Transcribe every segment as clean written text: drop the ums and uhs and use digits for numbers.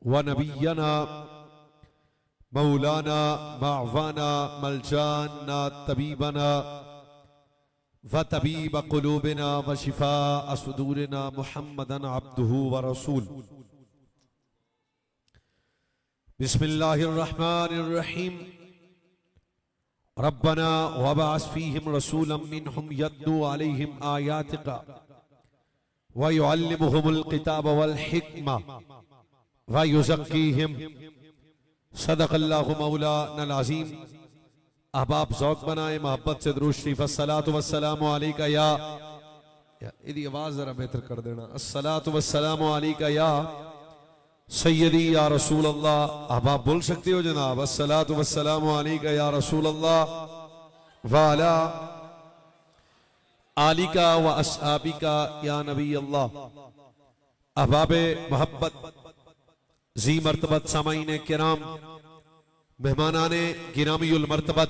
व नबियना मौलाना मावाना मलजाना तबीबना व तबीब कुलूबिना व शिफा असदूरना मुहम्मदन अब्दुहु व रसूल। बिस्मिल्लाहिर्रहमानिर्रहीम। रब्बना वबअस फीहिम रसूलन मिनहुम यत्लू अलैहिम आयातिका व युअल्लिमुहुमुल किताब वल हिक्मा व युज़क्कीहिम। सदक़ल्लाहु मौलाना अज़ीम। अहबाब ज़ौक़ बनाए मोहब्बत से दुरूद शरीफ अस्सलातु वस्सलामु अलैका या इदी आवाज़ ज़रा बेहतर कर देना। अस्सलातु वस्सलामु अलैका या सय्यदी या रसूल अल्लाह। अहबाब बोल सकते हो जनाब? अस्सलातु वस्सलामु अलैका या रसूल अल्लाह व अला आलिका व अस्हाबिका या नबी अल्लाह। अहबाब मोहब्बत जी मर्तबत सामाईन किराम, मेहमानाने गिरामीउल मर्तबत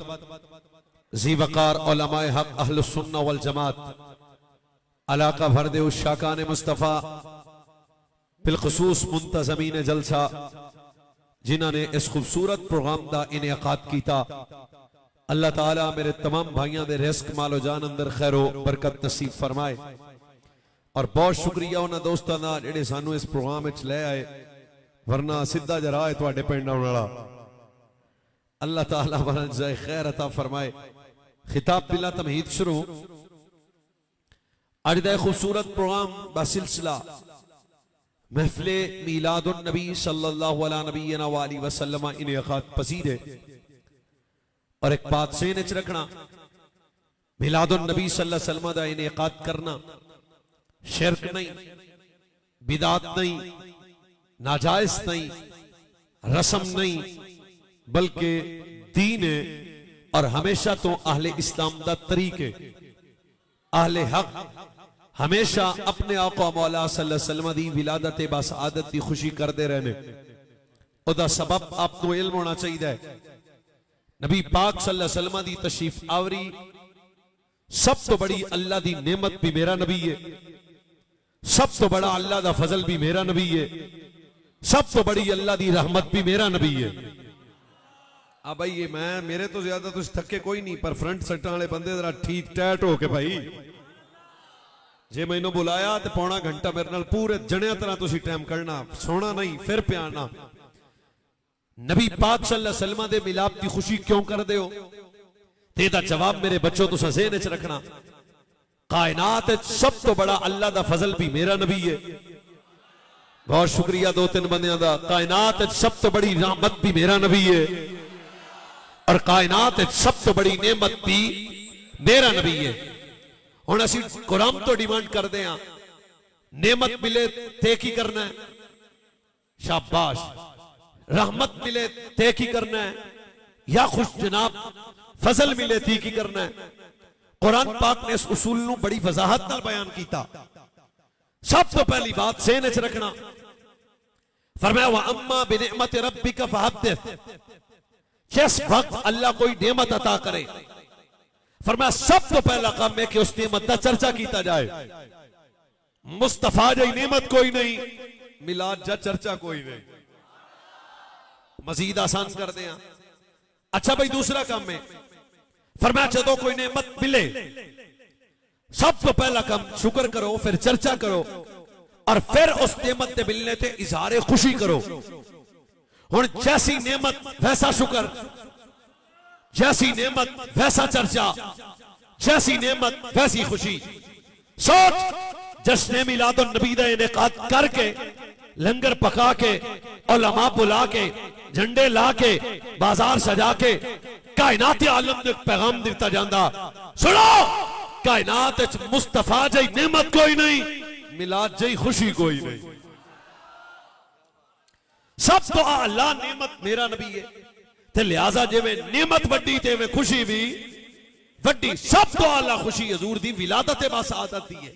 जी वकार उलमाए हक अहलुस सुन्ना वल जमात अलाका भरदे उस शाकान मुस्तफ़ा बिलखुसूस मुंतज़मीन जलसा जिन्होंने इस खूबसूरत प्रोग्राम का इनेकाद किया। अल्लाह ताला मेरे तमाम भाइयों के रिस्क मालो जान अंदर खैरो बरकत नसीब फरमाए। और बहुत शुक्रिया उन्होंने दोस्तों का जेडे सानू इस प्रोग्राम में ले आए, वरना सीधा जरा है तुहाडे पिंड आउण वाला। अल्लाह ताला वरन जाए खैर अता फरमाए। खिताब बिला तमहीद शुरू। आज दा खूबसूरत प्रोग्राम बा सिलसिला महफिले मीलादुन नबी सल्लल्लाहु अलैहि वसल्लम इनेकाद पसीर है। और एक बात सेहन च रखना, मीलादुन नबी सल्लल्लाहु अलैहि वसल्लम दा इनेकाद करना शिरक नहीं, बिदात नहीं, नाजायज नहीं, रस्म नहीं, बल्कि दीन है। और हमेशा तो अहले इस्लाम दा तरीके, अहले हक हमेशा अपने आका मौला सल्लल्लाहु अलैहि वसल्लम दी विलादत बासआदत की खुशी करते रहने। ओदा सबब आपको इल्म होना चाहिए। नबी पाक सल्लल्लाहु अलैहि वसल्लम दी तशरीफ आवरी सब तो बड़ी अल्लाह दी नेमत भी मेरा नबी है, सब तो बड़ा अल्लाह दा फजल भी मेरा नबी है, सब तो बड़ी अल्लाह दी रहमत भी मेरा नबी है। अब भाई ये मैं मेरे तो ज्यादा तो थके कोई नहीं, पर फ्रंट सट्टां वाले बंदे जरा ठीक टैट हो के भाई जे मैनू बुलाया तो पौना घंटा मेरे नाल पूरे जणिया तरह तुसी टाइम करना, सोना नहीं फिर प्याना। नबी पाक सल्लल्लाहु अलैहि वसल्लम दे मिलाप की खुशी क्यों कर दे हो? ते दा जवाब मेरे बच्चों तुसा ज़हन च रखना। कायनात सब तो बड़ा अल्लाह दा फजल भी मेरा नबी है। बहुत शुक्रिया दो तीन बंदियां दा। कायनात सब तो बड़ी रहमत भी मेरा नबी है और कायनात सब तो बड़ी नेमत भी मेरा नबी है। हुण असीं कुरान तो डिमांड करते हैं, नेमत मिले ते की करना है? शाबाश। रहमत मिले ते की करना है? या खुश जनाब फजल मिले ती की करना है? कुरान पाक ने इस उसूल नूं बड़ी वजाहत नाल बयान कीता। सब तो पहली बात सेहन च रखना, फरमाया व अम्मा बिनिअमति रब्बिका फहद्दिस। जिस वक्त अल्लाह कोई नेमत अता करे, फरमाया सब तो पहला काम है कि उस नेमत का चर्चा किया जाए। मुस्तफा जई नेमत कोई नहीं, मिलाद जा चर्चा कोई नहीं। मजीद आसान कर दें। अच्छा भाई दूसरा काम है, फरमाया जदों कोई नेमत मिले सब तो पहला काम शुक्र करो, फिर चर्चा करो और फिर उस नेमत के मिलने ते इजहार खुशी करो। हुण जैसी नेमत वैसा शुक्र, जैसी नेमत वैसा चर्चा, जैसी नेमत वैसी खुशी। सोच, जश्न मिलादुन नबी दा इनेकाद करके, लंगर पका के, उलमा बुला के, झंडे ला के, बाजार सजा के कायनात आलम ने पैगाम दिता जाता। सुनो, कायनात मुस्तफा जई नेमत कोई नहीं, मिलाद जई खुशी कोई नहीं। सब तो अल्लाह नेमत मेरा नबी है, ते लिहाजा जिवें नेमत वड्डी ते वे खुशी भी वड्डी। सब तो अल्लाह खुशी हजूर दी विलादत बासआदत दी है।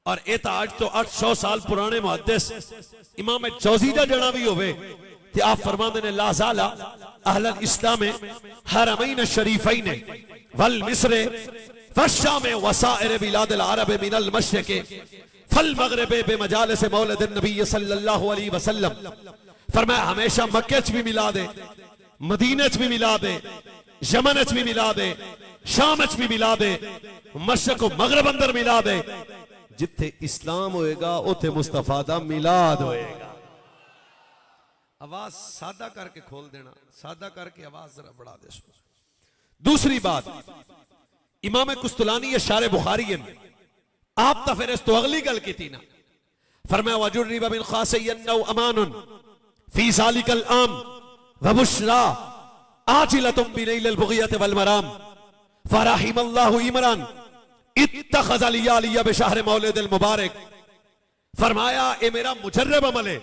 और ये तो आज तो 800 साल पुराने मुहद्दिस इमाम जौज़ी दा जड़ा भी होवे ते आप फरमाते ने ला ज़ाला अहलल इस्लाम हरमैन शरीफैन वल मिस्र फशाम वसाइर बिलादिल अरब मिनल मशरिक़ फल मगरिब बे मजालिस मौलिद नबी सल्लल्लाहु अलैहि वसल्लम फरमाया हमेशा मक्के च भी मिला दे, मदीने च भी मिला दे, यमन च भी मिला दे, शाम च भी मिला दे, मशरक मगरब अंदर मिला दे। जिथे इस्लाम होएगा उथे मुस्तफा दा मिलाद होएगा। आवाज सादा करके खोल देना, सादा करके आवाज जरा बढ़ा दे। दूसरी बात, इमाम कुस्तलानी शारे बुखारी आप तो फिर इस तो अगली गल की थी ना, फरमाया वजुर्रिबा बिल खासियन्नौ अमानुन फी ज़ालिकल आम व बुश्रा आजिलतुम बिनैल बुगियत वल मराम फरहिमल्लाहु इमरान इत्तखज़ लिया बिशहर मौलिदिल मुबारक। फरमाया ए मेरा मुजर्रब अमल है,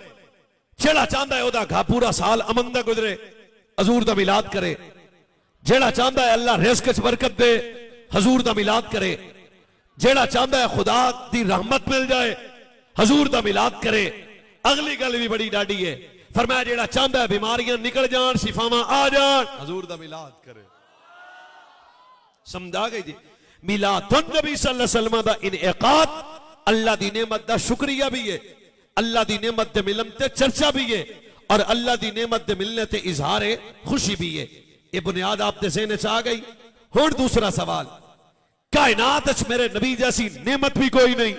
जेड़ा चाहता है ओदा घा पूरा साल अमन दा गुजरे, हजूर दा मिलाद करे। जेड़ा चाहता है अल्लाह रिज़्क च बरकत दे, हजूर दा मिलाद करे। जेड़ा चाहता है खुदा दी रहमत मिल जाए, हजूर दा मिलाद करे। अगली गल भी बड़ी डाडी है, फरमाया जेड़ा चाहता है बीमारियां निकल जान, शिफावां आ जान, हजूर दा मिलाद करे। समझा गई जी? मिलादुन नबी सल्लल्लाहु अलैहि वसल्लम दा इनेकाद अल्लाह दी नेमत दा शुक्रिया भी है, अल्लाह दी नेमत दे मिलन ते चर्चा भी है, और अल्लाह दी नेमत दे मिलने ते इजहार खुशी भी है। ये बुनियाद आप दे ज़हन च आ गई। हुण दूसरा सवाल, कायनात च मेरे नबी जैसी नेमत भी कोई नहीं।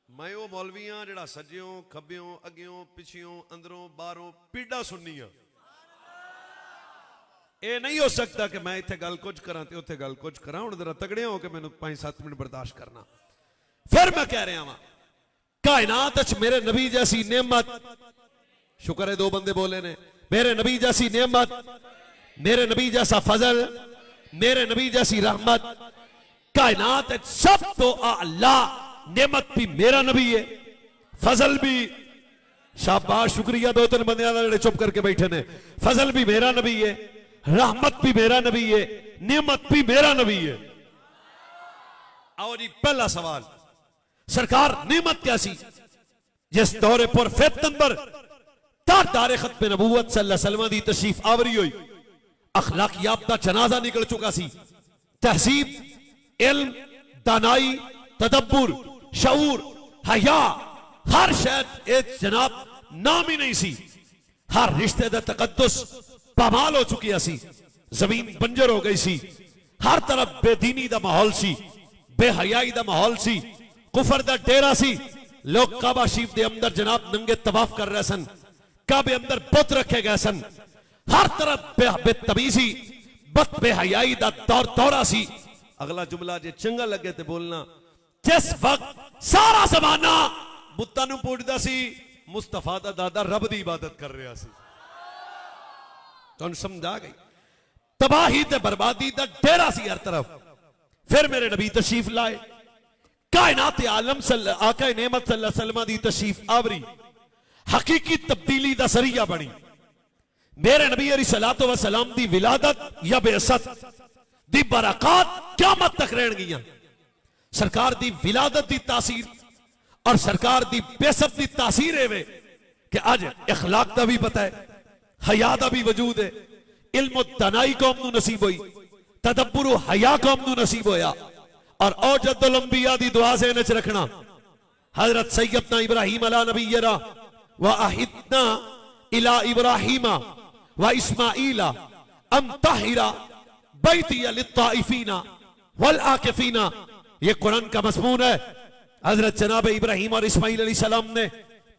मैं वो मौलवियां जेड़ा सज्जियों खब्बियों अगियों पिछियों अंदरों बाहरों पीड़ा सुननियां, ये नहीं हो सकता कि मैं इत्थे गल कुछ करा ते उत्थे गल कुछ करा। हुण जरा तगड़े हो के मैनू 5-7 मिनट बर्दाश्त करना। फिर मैं कह रहा हूं कायनात च मेरे नबी जैसी नेमत, शुक्र है 2 बंदे बोले ने, मेरे नबी जैसी नेमत, मेरे नबी जैसा फजल, मेरे नबी जैसी रहमत, कायनात सब तो अल्लाह। नेमत भी मेरा नबी है, फजल भी, शाबाश शुक्रिया 2-3 बंदे जेड़े चुप करके बैठे ने। फजल भी मेरा नबी है, रहमत भी मेरा नबी है, नेमत भी मेरा नबी है। आओ जी पहला सवाल, सरकार नेमत कैसी जिस दौरे पर फित अंदर तार खत्म नबूवत सल्लल्लाहु अलैहि वसल्लम दी तशरीफ आवरी हुई, अखलाक याफ्ता जनाजा निकल चुका सी, तहजीब, इल्म, दानाई, तदब्बुर, शऊर, हया, हर शायद एक जनाब नाम ही नहीं सी। हर रिश्ते दा तकद्दुस पामाल हो चुकी सी, जमीन बंजर हो गई सी, हर तरफ बेदीनी दा माहौल सी, बेहयाई दा माहौल सी, कुफर दा डेरा सी। लोग काबा शरीफ दे अंदर जनाब नंगे तवाफ कर रहे सन, काबे अंदर बुत रखे गए सन, हर तरफ बेतमीजी बद बेहयाई दा दौरा सी। अगला जुमला जे चंगा लगे ते बोलना, जिस वक्त सारा जमाना बुत्तां नूं पूजदा सी, मुस्तफा दा दादा रब दी इबादत कर रहा सी। तुहानूं समझ आ गई? तबाही ते बर्बादी दा डेरा सी हर तरफ। फिर मेरे नबी तशरीफ लाए, कायनात आलम आका नेमत सल्लल्लाहु अलैहि वसल्लम दी तशरीफ आवरी हकीकी तब्दीली दा सरिया बनी। मेरे नबी अलैहिस्सलातु वस्सलाम दी विलादत या बेअसत दी बरकत क़यामत तक रहणगियां। सरकार दी विलादत दी तासीर और सरकार दी बेअसत दी तासीर है वे कि आज इखलाक दा भी पता है, हया दा भी वजूद है, इल्म तनाई कौम नूं नसीब हुई, तदब्बुर हया कौम नूं नसीब होया। और औजदुल अंबिया दी दुआ से नच रखना, हजरत सैयदना इब्राहिम अला नबीना व अहिदना इला इब्राहिमा व इस्माईला अन तहिरा बैतिया लित्ताइफीना वल आकिफीना। ये कुरान का मज़मून है। हजरत जनाब इब्राहिम और इस्माईल अलैहिस्सलाम ने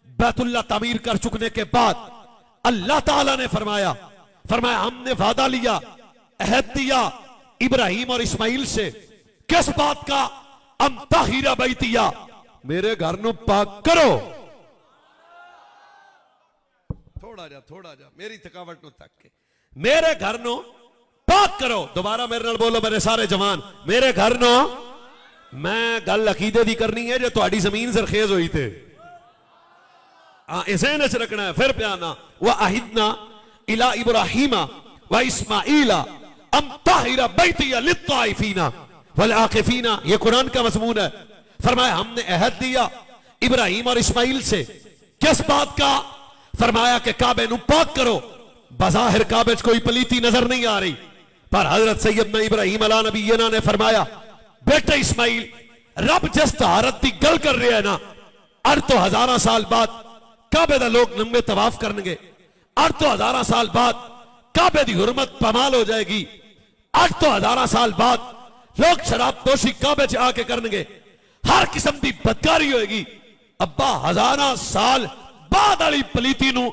बैतुल्लाह तामीर कर चुकने के बाद अल्लाह ताला ने फरमाया हमने वादा लिया, अहद दिया इब्राहिम और इस्माईल से, किस बात का? अम ताहिरा बैतिया, मेरे घर नु पाक करो। थोड़ा जा मेरी थकावट नु तक के, मेरे घर नु पाक करो। दोबारा मेरे नाल बोलो मेरे सारे जवान, मेरे घर नु। मैं गल अकीदे दी करनी है, जो तुहाडी जमीन सरखेज हुई थे इसे नच रखना है। फिर प्याना व अहिदना इला इब्राहिमा व इस्माईला अम ताहिरा बैतिया लित्ताइफीना वल आकिफीना। ये कुरान का मज़मून है। फरमाया हमने अहद दिया इब्राहिम और इस्माईल से, किस बात का? फरमाया कि काबे नु पाक करो। बज़ाहिर काबे कोई पलीती नजर नहीं आ रही, पर हजरत सैयदना इब्राहिम अला नबीना ने फरमाया, बेटे इस्माईल, रब जिस तहारत की गल कर रहा है ना, अर तो हजारा साल बाद काबे दा लोग लंबे तवाफ करनगे। 8,000 साल बाद काबे दी हुरमत पमाल हो जाएगी। 8,000 साल बाद लोग शराब दोशी काबे च आके करनगे। हर किस्म की बदकारी होएगी। अब्बा 1000 साल बाद वाली पलीती नू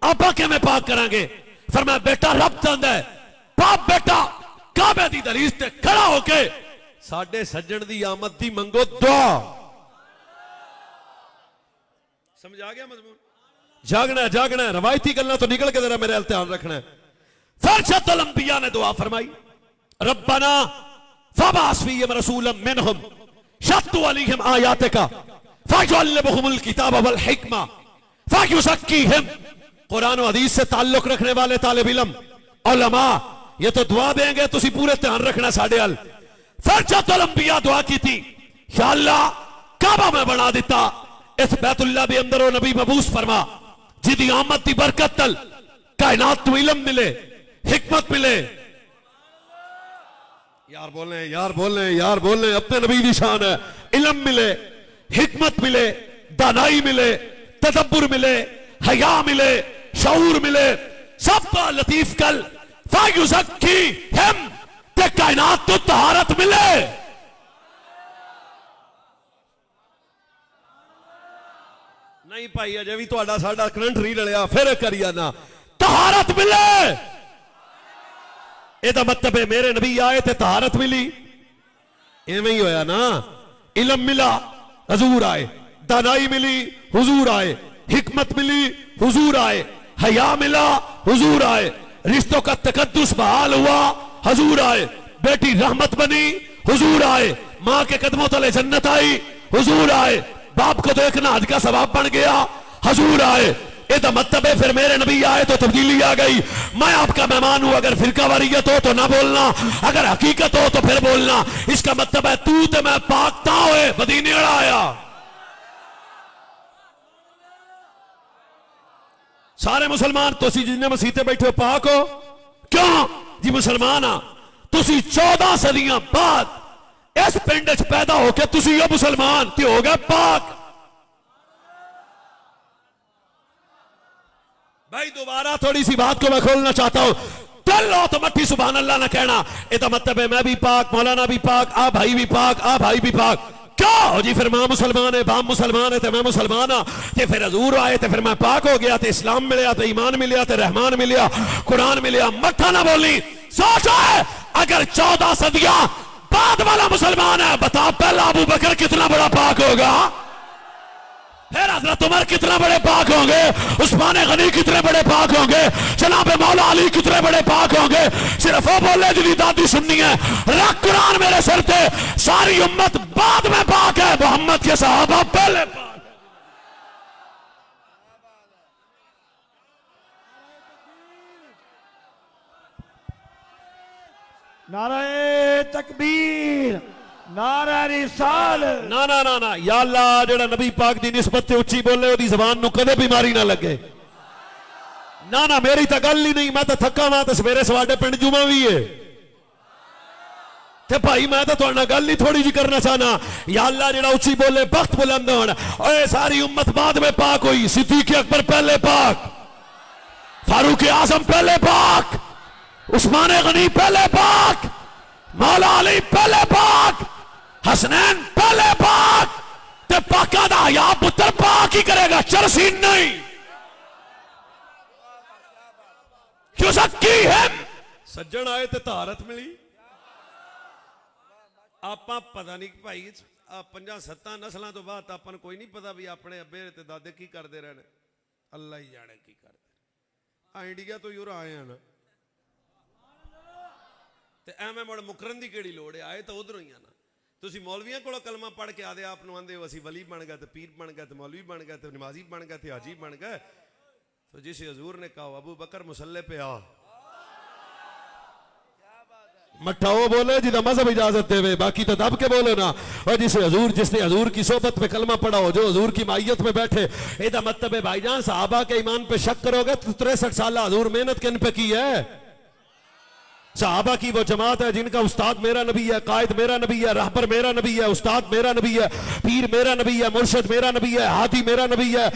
अब्बा किवें पाक करांगे? फरमाया बेटा रब चाहंदा है बाप बेटा काबे दी दहलीज ते खड़ा होके साडे सज्जण दी आमद दी मंगो दुआ। समझ आ गया मजमून? जागना है, जागना है, रवायती गल्लां तो निकल के जरा मेरे ध्यान रखना है। फरशतुल अंबिया ने दुआ फरमाई, रब्बना फबास फीहिम रसूलन मिनहुम यत्लू अलैहिम आयातिका फयुअल्लिमुहुमुल किताब वल हिकमा फयुज़क्कीहिम। कुरान और हदीस से ताल्लुक रखने वाले तालिब इल्म उलमा ये तो दुआ देंगे, तुसी पूरे ध्यान रखना साडे अल। फरशतुल अंबिया दुआ की थी, या अल्लाह काबा में बना दिता, इस बैतुल्लाह दे अंदर नबी मबूस फरमा जिदी आमद दी बरकत तल कायनात को इल्म मिले, हिकमत मिले। यार बोले, यार बोले, यार बोले, अपने नबी की शान है। इल्म मिले, हिकमत मिले, दानाई मिले, तदब्बुर मिले, हया मिले, शऊर मिले, सबका लतीफ कल फयुज़क्कीहिम ते कायनात को तहारत मिले। नहीं भाई अजे भी तुहाडा साडा करंट नहीं रलिया, फिर करिया ना तहारत मिले। एदा मतलब है मेरे नबी आए थे तहारत मिली। इवें ही होया ना, इल्म मिला हुजूर आए, दानाई मिली हुजूर आए, हिकमत मिली हुजूर आए, हया मिला हुजूर आए, रिश्तों का तकद्दुस बहाल हुआ हुजूर आए, बेटी रहमत बनी हुजूर आए, मां के कदमों तले जन्नत आई हुजूर आए, बाप को देखना हज का सवाब बन गया हुजूर आए। एदा मतलब है फिर मेरे नबी आए तो तब्दीली आ गई। मैं आपका मेहमान हूं, अगर फिरका वारियत हो तो ना बोलना, अगर हकीकत हो तो फिर बोलना। इसका मतलब है तू तो मैं पाक ता होए मदीने आया। सारे मुसलमान तुसी जिन्ने मसीते बैठे हो पाक हो क्यों जी? मुसलमान आ तुसी 14 सदियां बाद इस पिंड च पैदा होके तुसी हो मुसलमान ते हो गए पाक। भाई दोबारा थोड़ी सी बात को मैं खोलना चाहता हूं। दिल हो तो मट्ठी सुभान अल्लाह ना कहना। इसका मतलब है मैं भी पाक, मौलाना भी पाक, आ भाई भी पाक, आ भाई भी पाक। क्या हो जी? फिर मां मुसलमान है, बाप मुसलमान है, तो मैं मुसलमान हाँ, ते फिर हजूर आए तो फिर मैं पाक हो गया, तो इस्लाम मिलया, तो ईमान मिलया, तो रहमान मिलया, कुरान मिलया। मट्ठा ना बोली, सोच है अगर 14 सदियां बाद वाला मुसलमान है, बता पहला अबू बकर कितना बड़ा पाक होगा, फिर हजरत उमर कितने बड़े पाक होंगे, उस्मान गनी कितने बड़े पाक होंगे, जनाब मौला अली कितने बड़े पाक होंगे। सिर्फ वो बोले जिनकी दादी सुननी है, रख कुरान मेरे सिर पे, सारी उम्मत बाद में पाक है, मोहम्मद के सहाबा पहले पाक। नारे तकबीर, नारा रिसाल। ना ना ना ना, या अल्लाह जेड़ा नबी पाक दी निस्बत ते उच्ची बोले ओदी ज़बान नू कदे बीमारी ना लगे। ना ना मेरी तो गल ही नहीं, मैं तो थका वां, तो सवेरे सवाडे पिंड जुमा भी है, ते भाई मैं तो तुहाडे नाल गल ही थोड़ी जी करना चाहना। या अल्लाह जेड़ा उच्ची बोले बख्त बुलंद होण, ओए सारी उम्मत बाद में पाक हुई, सिद्दीक अकबर पहले पाक, फारूक आजम पहले पाक, उस्मान गनी पहले पाक, मौला अली पहले पाक, हसनैन पहले पाक, ते पाका दा हया पुत्र पाक ही करेगा, चरसी नहीं। क्यों सक्की है सज्जन आए ते तारत मिली। आपा पता नहीं भाई 5-7 नस्लों तो बाद अपन कोई नहीं पता भी अपने अब्बे ते दादे की करते रहने, अल्लाह ही जाने की करते। इंडिया तो यूर आए हैं ना, ते एवें मुड़ मुकरन की केड़ी लोड़ है, आए तो उधरों ही ना। तुसी मौलवियां कोलों कलमा पढ़ के आदे आप आंदे हो असी वली बन गए, तो पीर बन गए, तो मौलवी बन गए, तो नमाजी बन गए, तो हाजी बन गए। तो जिस हजूर ने कहा अबू बकर मुसल्ले पे आ, मट्ठा वो बोले जिदा मजहब इजाजत देवे, बाकी तो दब के बोलो ना। और जिसने हजूर की सोबत में कलमा पढ़ा हो, जो हजूर की माइयत में बैठे, एदा मतलब है भाईजान साहबा के ईमान पे शक करोगे तो 63 साल हजूर मेहनत किन पे की है। सहाबा की वो जमात है जिनका उस्ताद मेरा नबी है, कायद मेरा नबी है, रहबर मेरा नबी है, उस्ताद मेरा नबी है, पीर मेरा नबी है, मुर्शिद मेरा नबी है, हादी मेरा नबी है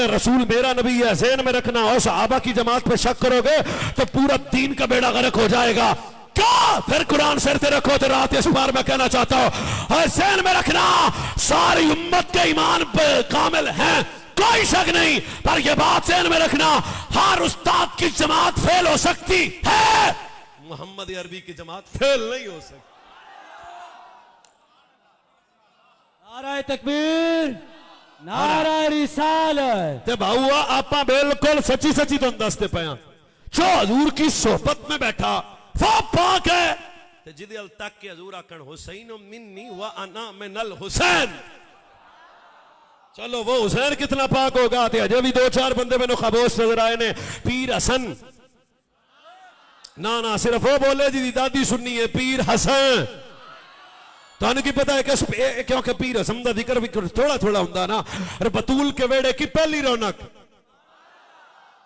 रसूल मेरा नबी है। ज़हन में रखना, और सहाबा की जमात पे शक करोगे तो पूरा दीन का बेड़ा गर्क हो जाएगा। क्या फिर कुरान सिर पे रखो तो रात इस बार मैं कहना चाहता हूं, ज़हन में रखना सारी उम्मत के ईमान पे कामिल हैं, कोई शक नहीं, पर यह बात ज़हन में रखना हर उस्ताद की जमात फेल हो सकती है, मोहम्मद अरबी की जमात फेल नहीं हो सकती। नारा तकबीर, नारा रिसालत। ते भाऊआ आपा बिल्कुल सच्ची सच्ची तुम दसते पे जो हजूर की सोहबत में बैठा वो पाक है, ते जिदे अल तक के हजूर आकन हुसैन मिन्नी व अना मिनल हुसैन। चलो वो हुसैन कितना पाक होगा, ते अजय भी 2-4 बंदे मैंने खामोश नजर आए ने। पीर हसन ना सिर्फ वो बोले जी दादी सुननी है, पीर हसन तुहानू की पता है कि क्योंकि पीर हसन का जिक्र भी थोड़ा थोड़ा होंदा ना। और बतूल के वेड़े की पहली रौनक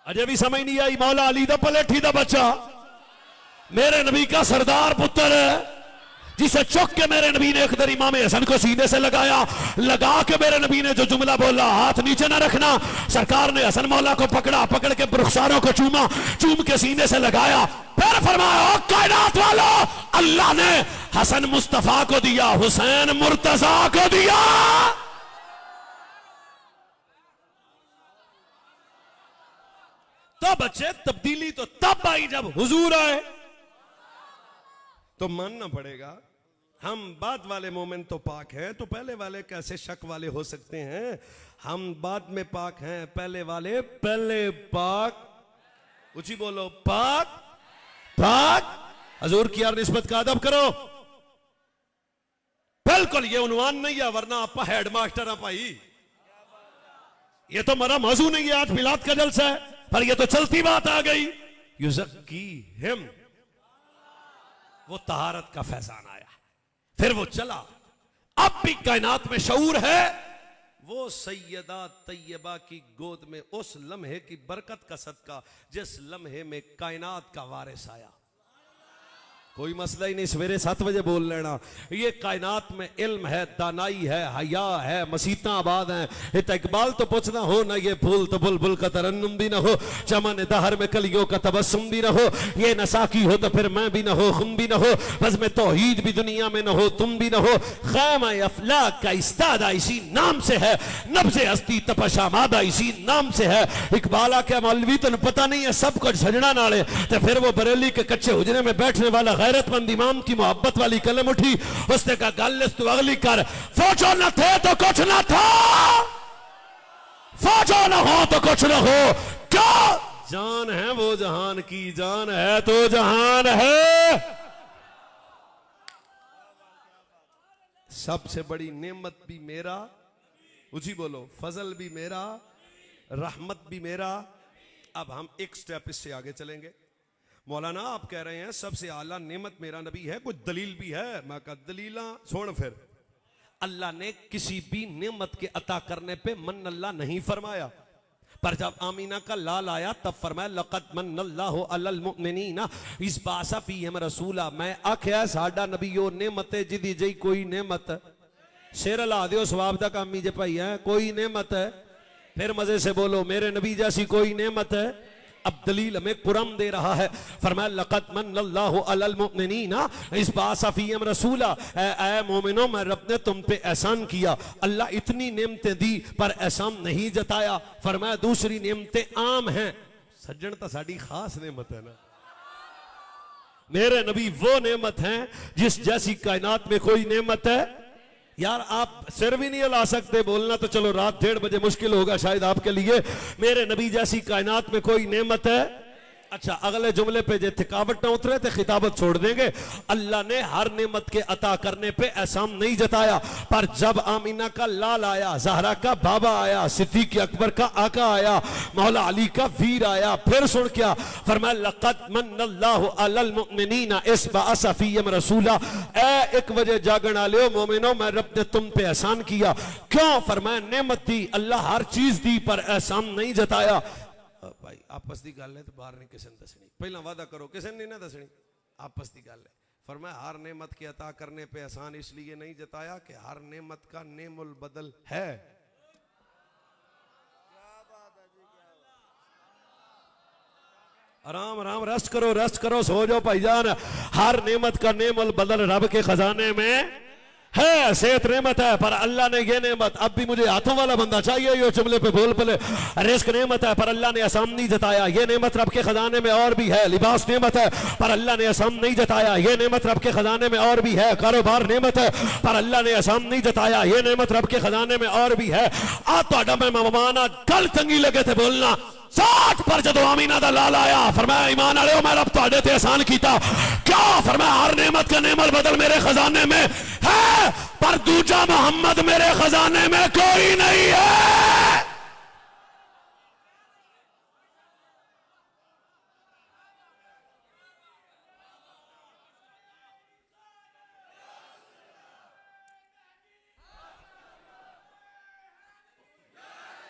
अजय भी समझ नहीं आई, मौला अली दा पलेठी दा बच्चा मेरे नबी का सरदार पुत्र है, जिसे चुक के मेरे नबी ने एक दर इमाम हसन को सीने से लगाया, लगा के मेरे नबी ने जो जुमला बोला, हाथ नीचे ना रखना, सरकार ने हसन मौला को पकड़ा, पकड़ के रुखसारों को चूमा, चूम के सीने से लगाया, फिर फरमाया ओ कायनात वालों, अल्लाह ने हसन मुस्तफा को दिया, हुसैन मुर्तजा को दिया। तो बच्चे तब्दीली तो तब आई जब हुजूर आए, तो मानना पड़ेगा हम बाद वाले मोमिन तो पाक हैं, तो पहले वाले कैसे शक वाले हो सकते हैं? हम बाद में पाक हैं, पहले वाले पहले पाक। ऊंची बोलो, पाक पाक। हजूर की यार निस्बत का अदब करो। बिल्कुल ये उन्वान नहीं है, वरना आप हेडमास्टर है भाई, ये तो मरा मौजू नहीं है, आज मिलाद का जलसा है, पर ये तो चलती बात आ गई। युज़क्की हिम, वो तहारत का फैजान आया, फिर वो चला। अब भी कायनात में शऊर है, वो सैयदा तैयबा की गोद में उस लम्हे की बरकत का सदका जिस लम्हे में कायनात का वारिस आया। कोई मसला ही नहीं, सवेरे 7 बजे बोल लेना। ये कायनात में इल्म है, दानाई है, हया है, मसीता आबाद हैं। इकबाल तो पूछना हो ना, ये फूल तो बुलबुल का तरन्नुम भी ना हो, चमन दहर में कलियों का तबस्सुम भी ना हो, ये नसाकी हो तो फिर मैं भी ना हो, खुम भी ना हो, बस में तौहीद भी दुनिया में ना हो, तुम भी ना हो। खैमा अफलाक का इस्तादा इसी नाम से है, नब्ज़े हस्ती तपशामादा इसी नाम से है। इकबाल के मौलवी तो पता नहीं है सब कुछ झजड़ा नाले, तो फिर वो बरेली के कच्चे हुजरे में बैठने वाला गैरतमंद इमाम की मोहब्बत वाली कलम उठी, उसने कहा गल्लिस तू अगली कर, फौजो न थे तो कुछ न था, फौजो न हो तो कुछ न हो, क्या जान है वो जहान की, जान है तो जहान है। सबसे बड़ी नेमत भी मेरा, उसी बोलो, फजल भी मेरा, रहमत भी मेरा। अब हम एक स्टेप इससे आगे चलेंगे। मौलाना आप कह रहे हैं सबसे आला नेमत मेरा नबी है, कुछ दलील भी है? मैं कहा दलीला सुन। फिर अल्लाह ने किसी भी नेमत के अता करने पे मन अल्लाह नहीं फरमाया, पर जब आमीना का लाल आया तब फरमाया लक़द मन्नल्लाहु अलल मुमिनीना इज़ बअसा फ़ीहिम रसूला। मैं आख्या साडा नबी ओ नेमत है जिदी जई कोई नेमत, शेर ला दियो सवाब दा काम ही जे भाई है, कोई नेमत है। फिर मजे से बोलो, मेरे नबी जैसी कोई नेमत है? अब दलील हमें कुरान दे रहा है, फरमाया लक़द मन्नल्लाहु अलल मुमिनीना इज़ बअसा फ़ीहिम रसूला। ऐ मोमिनो, मैं रब ने तुम पे एहसान किया, अल्लाह इतनी नेमतें दी पर एहसान नहीं जताया। फरमाया दूसरी नेमतें आम हैं, सज्जन तो साड़ी खास नेमत है ना। मेरे नबी वो नेमत हैं जिस जैसी कायनात में कोई नेमत है। यार आप सिर भी नहीं हिला सकते, बोलना तो चलो रात 1:30 बजे मुश्किल होगा शायद आपके लिए। मेरे नबी जैसी कायनात में कोई नेमत है? अच्छा, अगले जुमले पे जो थकावट ना उतरे तो खिताबत छोड़ देंगे। अल्लाह ने हर नेमत के अता करने पे एहसान नहीं जताया, पर जब आमीना का लाल आया, ज़हरा का बाबा आया, सिद्दीक़ अकबर का आका आया, मौला अली का वीर आया, फिर सुन क्या फरमाया लक़द मन्नल्लाहु अलल मुमिनीना इज़ बअसा फ़ीहिम रसूला। ए 1 बजे जागण आले मोमिनो, मैं रब ने तुम पे एहसान किया। क्यों? फरमाया नेमत दी, अल्लाह हर चीज दी पर एहसान नहीं जताया। भाई आपस की गल है तो बाहर नहीं किसी ने दसनी, पहला वादा करो किसी ने नहीं दसनी। आपस की गल है। फरमाया हर नेमत के अता करने पे एहसान इसलिए नहीं जताया कि हर नेमत का नेमुल बदल है। आराम आराम रेस्ट करो सो जाओ भाईजान। हर नेमत का नेमुल बदल रब के खजाने में है। सेहत नेमत है पर अल्लाह ने ये नेमत, अब भी मुझे हाथों वाला बंदा चाहिए यो जुमले पे बोल पले। रिस्क नेमत है पर अल्लाह ने आसान नहीं जताया, ये नेमत रब के खजाने में और भी है। लिबास नेमत है पर अल्लाह ने आसान नहीं जताया, ये नेमत रब के खजाने में और भी है। कारोबार नेमत है पर अल्लाह ने आसान नहीं जताया, ये नेमत रब के खजाने में और भी है। आ तुहाडा मैं मेहमान गल चंगी लगे थे बोलना। 60 पर जदों आमीना दा लाल आया फरमाया ईमान वालेओ मैं रब तुहाडे ते एहसान कीता। क्या? फरमाया हर नेमत का नेमल बदल मेरे खजाने में है पर दूजा मोहम्मद मेरे खजाने में कोई नहीं है।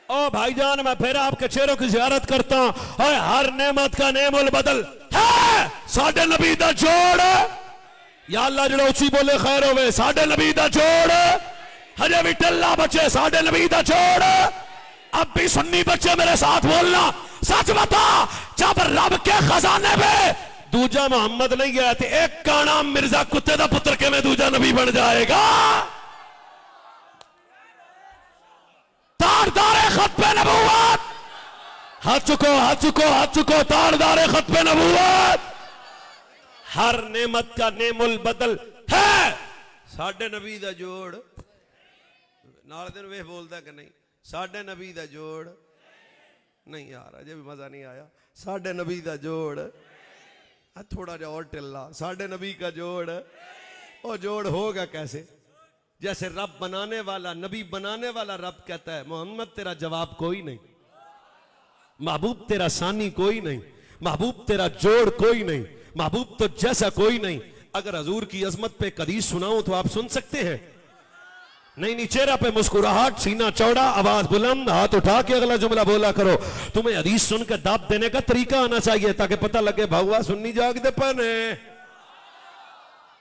ओ भाईजान मैं फिर आपके चेहरों की जियारत करता हूं। हर नेमत का नेमुल बदल है। साडे नबी दा जोड़ या अल्लाह जो उची बोले खैर होवे। साडे नबी दा जोड़ हजे भी टल्ला बच्चे साडे नबी दा जोड़। अब भी सुन्नी बच्चे मेरे साथ बोलना। सच बता जब रब के खजाने में दूजा मोहम्मद नहीं गया तो एक का नाम मिर्जा कुत्ते दा पुत्र के में दूजा नबी बन जाएगा। तारदारे खत पे नबूवत हाथ चुको तारदारे खत पे नबूवत। हर नेमत का नेमुल बदल है। साडे नबी दा जोड़ नाल दिन वे बोलदा कि नहीं साडे नबी दा जोड़ नहीं यार अजे भी मजा नहीं आया। साडे नबी दा जोड़ थोड़ा जा और टिल्ला। साडे नबी का जोड़ और जोड़ होगा कैसे? जैसे रब बनाने वाला नबी बनाने वाला रब कहता है मोहम्मद तेरा जवाब कोई नहीं, महबूब तेरा सानी कोई नहीं, महबूब तेरा जोड़ कोई नहीं, महबूब तो जैसा कोई नहीं। अगर हजूर की अजमत पे कदीस सुनाऊं तो आप सुन सकते हैं? नहीं चेहरा पे मुस्कुराहट, सीना चौड़ा, आवाज बुलंद, हाथ उठा के अगला जुमला बोला करो। तुम्हें हदीस सुनकर दाब देने का तरीका आना चाहिए ताकि पता लगे भावा सुन्नी जागदे पने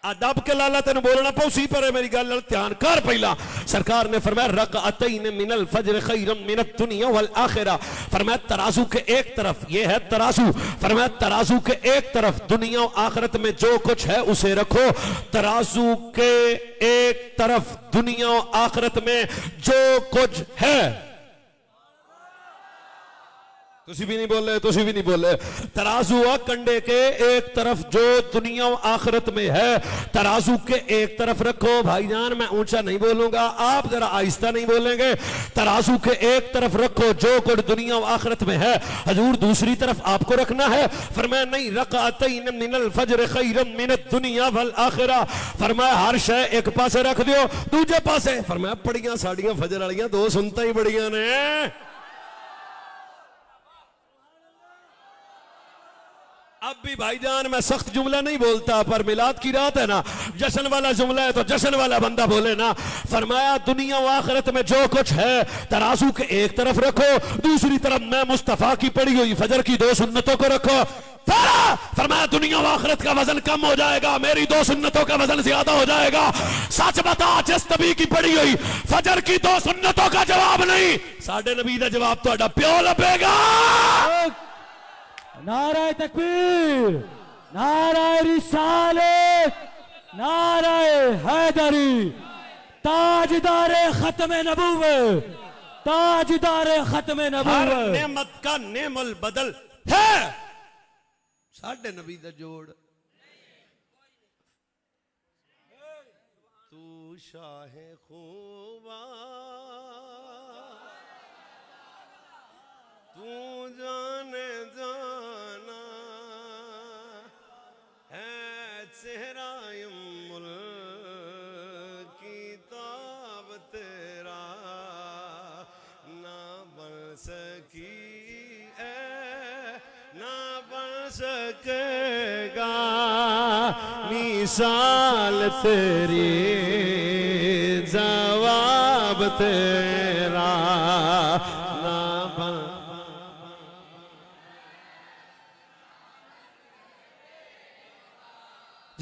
अदब के लाला तेन बोलना पौसी पर है। मेरी गल ध्यान कर। पहला सरकार ने फरमाया रकअतैन मिनल फज्र खैरम मिनद दुनिया वल आखिरा। फरमाया तराजू के एक तरफ ये है तराजू। फरमाया तराजू के एक तरफ दुनिया और आखिरत में जो कुछ है उसे रखो। तराजू के एक तरफ दुनिया और आखिरत में जो कुछ है। तुसी भी नहीं बोले। तराजू कंडे के एक तरफ जो दुनिया और आखिरत में है तराजू के एक तरफ रखो। भाईजान मैं ऊंचा नहीं बोलूंगा, आप जरा आहिस्ता नहीं बोलेंगे। तराजू के एक तरफ रखो जो कुछ दुनिया और आखिरत में है। हजूर दूसरी तरफ आपको रखना है। फरमाया नहीं रकअतैन मिनल फज्र खैरम मिनद दुनिया वल आखिरा। फरमाया हर शय एक पासे रख दियो दूजे पासे। फरमाया पड़ियां साड़ियां फजर वालियां दो सुनता ही बड़ियां ने। अब भी भाईजान मैं सख्त जुमला नहीं बोलता पर मिलाद की रात है ना, जश्न वाला जुमला है तो जश्न वाला बंदा बोले ना। फरमाया दुनिया व आखिरत में जो कुछ है तराजू के एक तरफ रखो, दूसरी तरफ मैं मुस्तफा की पड़ी हुई फजर की दो सुन्नतों को रखो। फरमाया दुनिया व आखिरत का वजन कम हो जाएगा, मेरी दो सुन्नतों का वजन ज्यादा हो जाएगा। सच बता जिस नबी की पड़ी हुई फजर की दो सुन्नतों का जवाब नहीं साडे नबी का जवाब तो प्यो लभेगा। नाराए तकबीर, नाराए रिसालत, नाराए हैदरी, ताजदारे खत्म नबूवत, ताजदारे खत्म नबूवत। नेमत का नेमुल बदल है। साडे नबी दा जोड़ तू शाहे खूबा तू जाने जाना है चेहरा उम्मुल किताब तेरा ना बन सकी ना बन सकेगा मिसाल तेरी जवाब तेरा ना बन।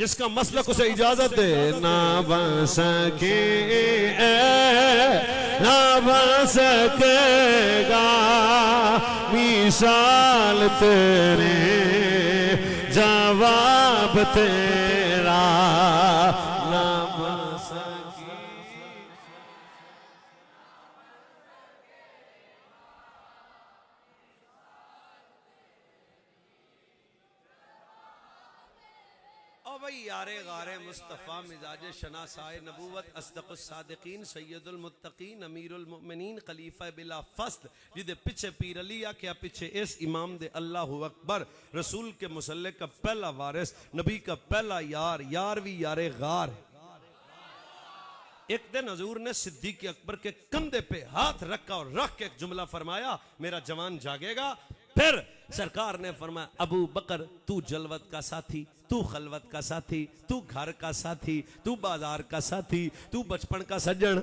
जिसका मसलक उसे इजाजत दे। ना बन सके ना बन सकेगा मिसाल तेरे जवाब तेरा ना बन सके। ओ भाई यारे गारे मुस्तफ़ा मिजाज शनासाए नबूवत अस्दक़ुस सादिकीन सैयदुल मुत्तकीन अमीरुल मुमिनीन खलीफा बिला फस्द जिदे पिछे पीर अली आख्या पिछे इस इमाम दे अल्लाहु अकबर रसूल के मुसल्ले का पहला वारिस नबी का पहला यार यार भी यारे गार। एक दिन हजूर ने सिद्दीक़ अकबर के कंधे पे हाथ रखा और रख के एक जुमला फरमाया, मेरा जवान जागेगा। फिर सरकार ने फरमाया, अबू बकर तू जलवत का साथी, तू खलवत का साथी, तू घर का साथी, तू बाजार का साथी, तू बचपन का सज्जन,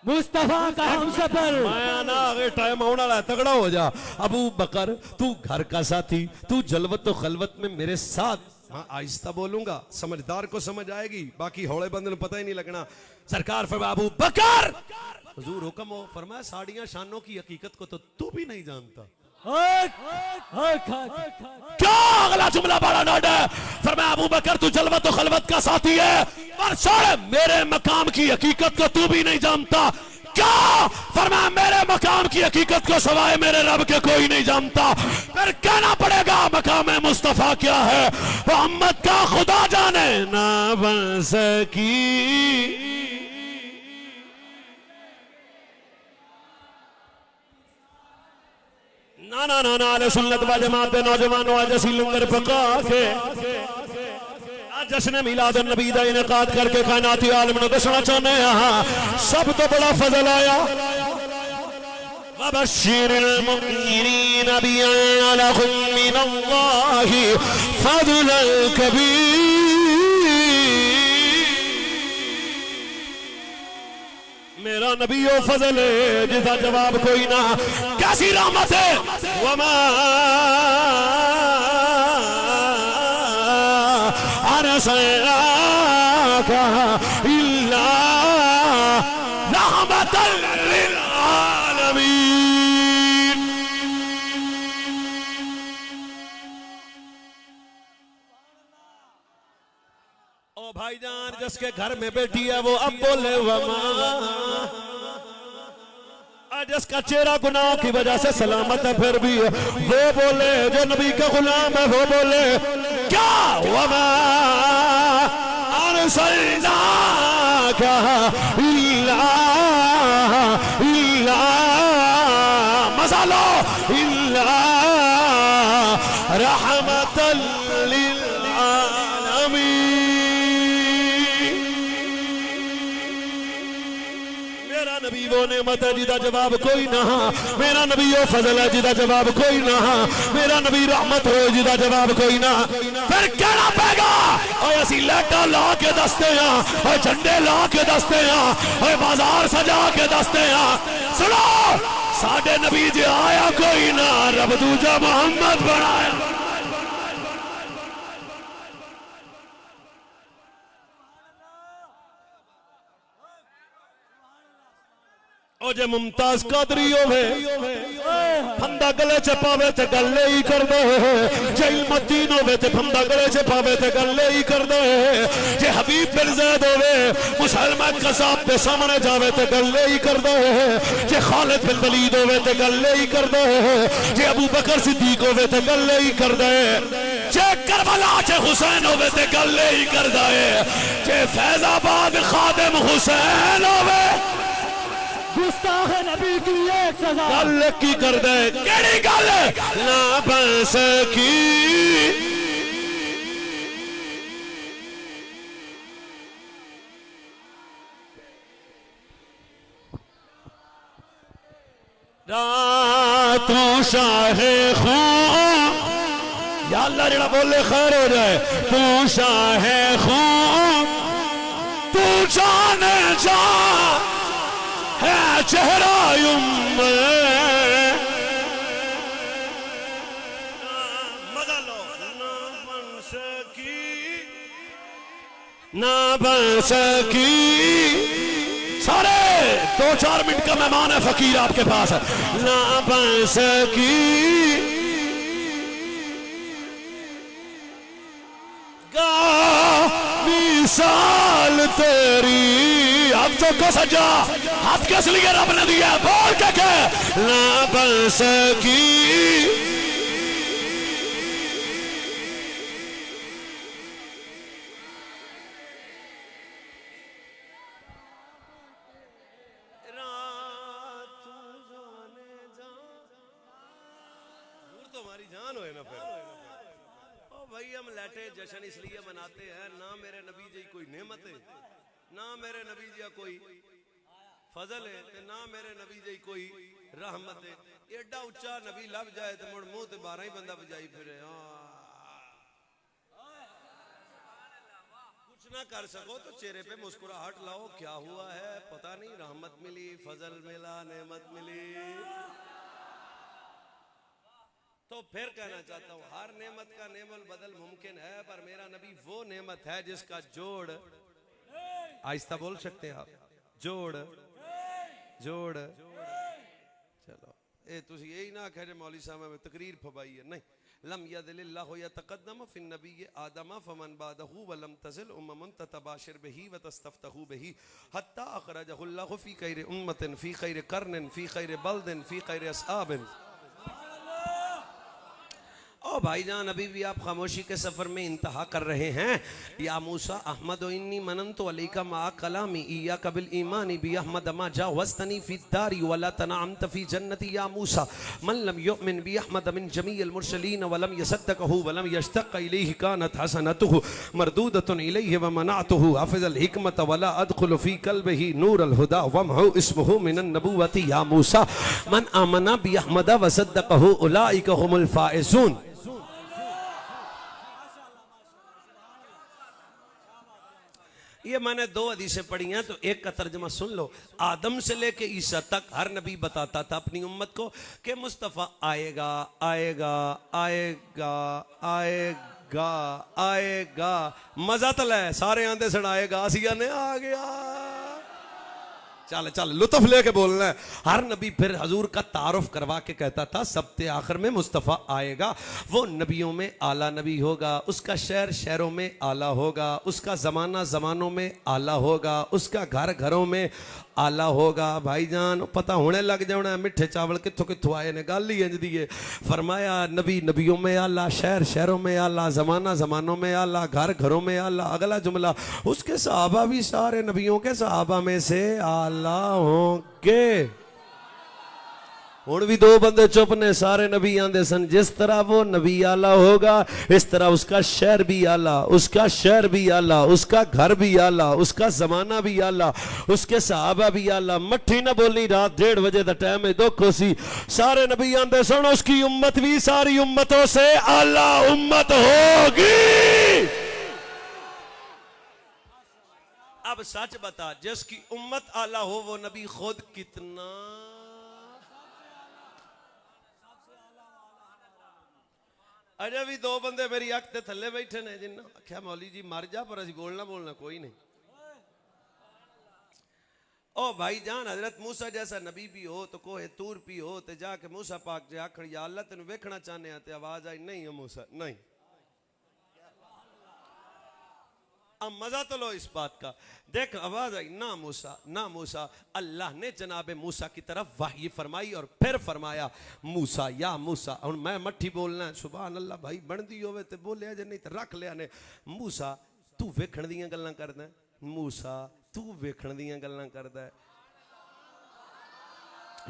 मुस्तफा का हमसफर। मैं ना आगे टाइम आने वाला है, तगड़ा हो जा। अबू बकर तू घर का साथी, तू जलवत तो खलवत में मेरे साथ। हाँ आहिस्ता बोलूंगा, समझदार को समझ आएगी, बाकी हौले बंदे को पता ही नहीं लगना। सरकार फरमाया, अबू बकर हुजूर हुक्म हो। फरमाया, साड़ियां शानों की हकीकत को तो तू भी नहीं जानता। क्या अगला जुमला बड़ा नोट है। फरमाया, अबू बकर तू जलवत और खलवत का साथी है, पर छोड़ मेरे मकाम की हकीकत को तू भी नहीं जानता। क्या? फरमाया, मेरे मकाम की हकीकत को सवाए मेरे रब के कोई नहीं जानता। फिर कहना पड़ेगा मकाम मुस्तफा क्या है, मोहम्मद का खुदा जाने ना बन सकी। ना ना ना ना सुन्नत व जमात नौजवानों आज असी लंगर पका के आज जश्न मिलाद नबी दा इनकाद करके कायनाती आलम ने दसना चाहते हैं सब तो बड़ा फजल आया। वबश्शिरिल मुमिनीन बिअन्ना लहुम मिनल्लाहि फज़लन कबीर। मेरा नबी ओ फजल है जिसका जवाब कोई ना। कैसी रहमत है। वमा अरसलनाका इल्ला रहमतल लिल आलमीन। ओ भाईजान जिसके घर में बेटी है वो अब बोले वमा, जिसका चेहरा गुनाहों की वजह से सलामत है फिर भी वो बोले, जो नबी का गुलाम है वो बोले क्या। वमा अरसलनाका इल्ला इल्ला मजा लो इल्ला रहमतल लिल आलमीन। नबी वो नेमत है जिदा जवाब कोई ना। मेरा नबी वो फजल है जिदा जवाब कोई ना। मेरा नबी रहमत हो जिदा जवाब कोई ना। फिर कहना पेगा ओए असी लाटा ला के दसते हैं, ओए झंडे ला के दसते हैं, ओए बाजार सजा के दसते हैं। सुनो साडे नबी जी आया कोई ना, रब दूजा मोहम्मद बनाया। ओ जे मुमताज कादरी होवे फंदा गले च पावे ते गले ही कर दे। जे इल्मुद्दीन होवे ते फंदा गले च पावे ते गले ही कर दे। जे हबीब बिन ज़ैद होवे मुसलमान कसाब के सामने जावे ते गले ही कर दे। जे खालिद बिन वलीद होवे ते गले ही कर दे। जे अबू बकर सिद्दीक होवे ते गले ही कर दे। जे करबला च हुसैन होवे ते गले ही कर दे। जे फैजाबाद खादिम हुसैन होवे गुस्ताख नबी की एक सजा गल की कर दे। केड़ी गल ना बन सकी। तू शाहे खून या अल्लाह जेड़ा बोले खैर हो जाए। तू शाहे खून तू जाने जा है चेहरा मजा लो ना बन सकी। बस की। सारे 2-4 मिनट का मेहमान है फकीर आपके पास। ना बस की मिसाल तेरी। अब तो को सजा हाथ किस लिए रब ने दिया, बोल के ना बस की। तो हमारी जान हो ना फिर। ओ भाई हम लैटे जश्न इसलिए मनाते हैं, ना मेरे नबी जी कोई नेमत है, ना मेरे नबी जी कोई फजल है, ना मेरे नबी जी कोई रहमत है। एडा उच्चा नबी लभ जाए तो मुड़ मुंह ते 12 ही बंदा बजाई फिरे। कुछ ना कर सको तो चेहरे पे मुस्कुराहट लाओ। क्या हुआ है पता नहीं, रहमत मिली, फजल मिला, नेमत मिली। तो फिर कहना चाहता हूं, हर नेमत का नेमल बदल मुमकिन है, पर मेरा नबी वो नेमत है जिसका जोड़, आहिस्ता बोल सकते हैं आप, जोड़ जोड़। चलो ए तुसी यही ना कहे मौलवी साहब में तकरीर फबाई है, नहीं। लम यदलिल्लाहु यतक़द्दम फिन नबी आदम फमन बादहु वलम तज़िल उम्मन ततबाशिर बिही व तस्तफ्तहु बिही हत्ता अखरजहु अल्लाहु फी खैरि उम्मतिन फी खैरि कर्निन फी खैरि बल्दिन फी खैरि अस्हाबिन। ओ भाईजान अभी भी आप खामोशी के सफर में इंतहा कर रहे हैं। या मूसा अहमद इन्नी मननतु अलैका मा कलामी इया कबिल ईमानी बि अहमद मा जावस्तनी फी दारी वला तनअमत फी जन्नती। या मूसा मन लम युमिन बि अहमद मिन जमील मुरसलीन वलम यसद्दकहु वलम यश्तक इलैहि कानत हसनतहु मरदूदतुन इलैहि व मनातहु हफिज़ल हिकमत वला अदखुलु फी कल्बिही नूरल हुदा वमहु इस्मुहु मिनन नबुव्वती। या मूसा मन आमना बि अहमद व सद्दकहु उलाइका हुमुल फाइज़ून। ये मैंने 2 हदीसें पढ़ी हैं, तो एक का तर्जमा सुन लो। आदम से लेके ईसा तक हर नबी बताता था अपनी उम्मत को कि मुस्तफ़ा आएगा आएगा आएगा आएगा आएगा। मजा तो ले, सारे आंधे सड़ाएगा, आसिया ने आ गया। चल चल लुत्फ लेके बोलना है। हर नबी फिर हजूर का तारुफ करवा के कहता था सबसे आखिर में मुस्तफ़ा आएगा, वो नबियों में आला नबी होगा, उसका शहर शहरों में आला होगा, उसका ज़माना ज़मानों में आला होगा, उसका घर घरों में आला होगा। भाईजान पता होने लग जाना मिठे चावल कितों कितों आए ने, गल ही इंज दी है। फरमाया नबी नबियों में आला, शहर शहरों में आला, ज़माना ज़मानों में आला, घर घरों में आला। अगला जुमला, उसके सहाबा भी सारे नबियों के सहाबा में से आला होंगे। हुण भी 2 बंदे चुप ने, सारे नबी आंदे सन जिस तरह वो नबी आला होगा इस तरह उसका शहर भी आला, उसका शहर भी आला, उसका घर भी आला, उसका जमाना भी आला, उसके सहाबा भी आला। मट्ठी ना बोली, रात 1:30 बजे का टाइम है, दुख सी। सारे नबी आंदे सन उसकी उम्मत भी सारी उम्मतों से आला उम्मत होगी। अब सच बता, जिसकी उम्मत आला हो वो नबी खुद कितना। अजे भी 2 बंदे मेरी अख ते थले बैठे ने, जिन्ना आख्या मौली जी मर जा पर असी बोलना बोलना कोई नहीं। ओ भाई जान हजरत मूसा जैसा नबी भी हो तो कोहे तूर भी हो तो जाके मूसा पाक जे आखड़ या अल्लाह तेन वेखना चाहने ते आवाज आई नहीं है मूसा नहीं। अब मजा तो लो इस बात का, देख आवाज आई ना मूसा ना मूसा। अल्लाह ने जनाबे मूसा की तरफ वाही फरमाई और फिर फरमाया मूसा या मूसा। और मैं मट्ठी बोलना है, सुभान अल्लाह भाई बनती होवे ते बोलिया जे नहीं तो रख लिया ने। मूसा तू वेखण दियां गल्लां करदा, मूसा तू वेखण दियां गल्लां करदा।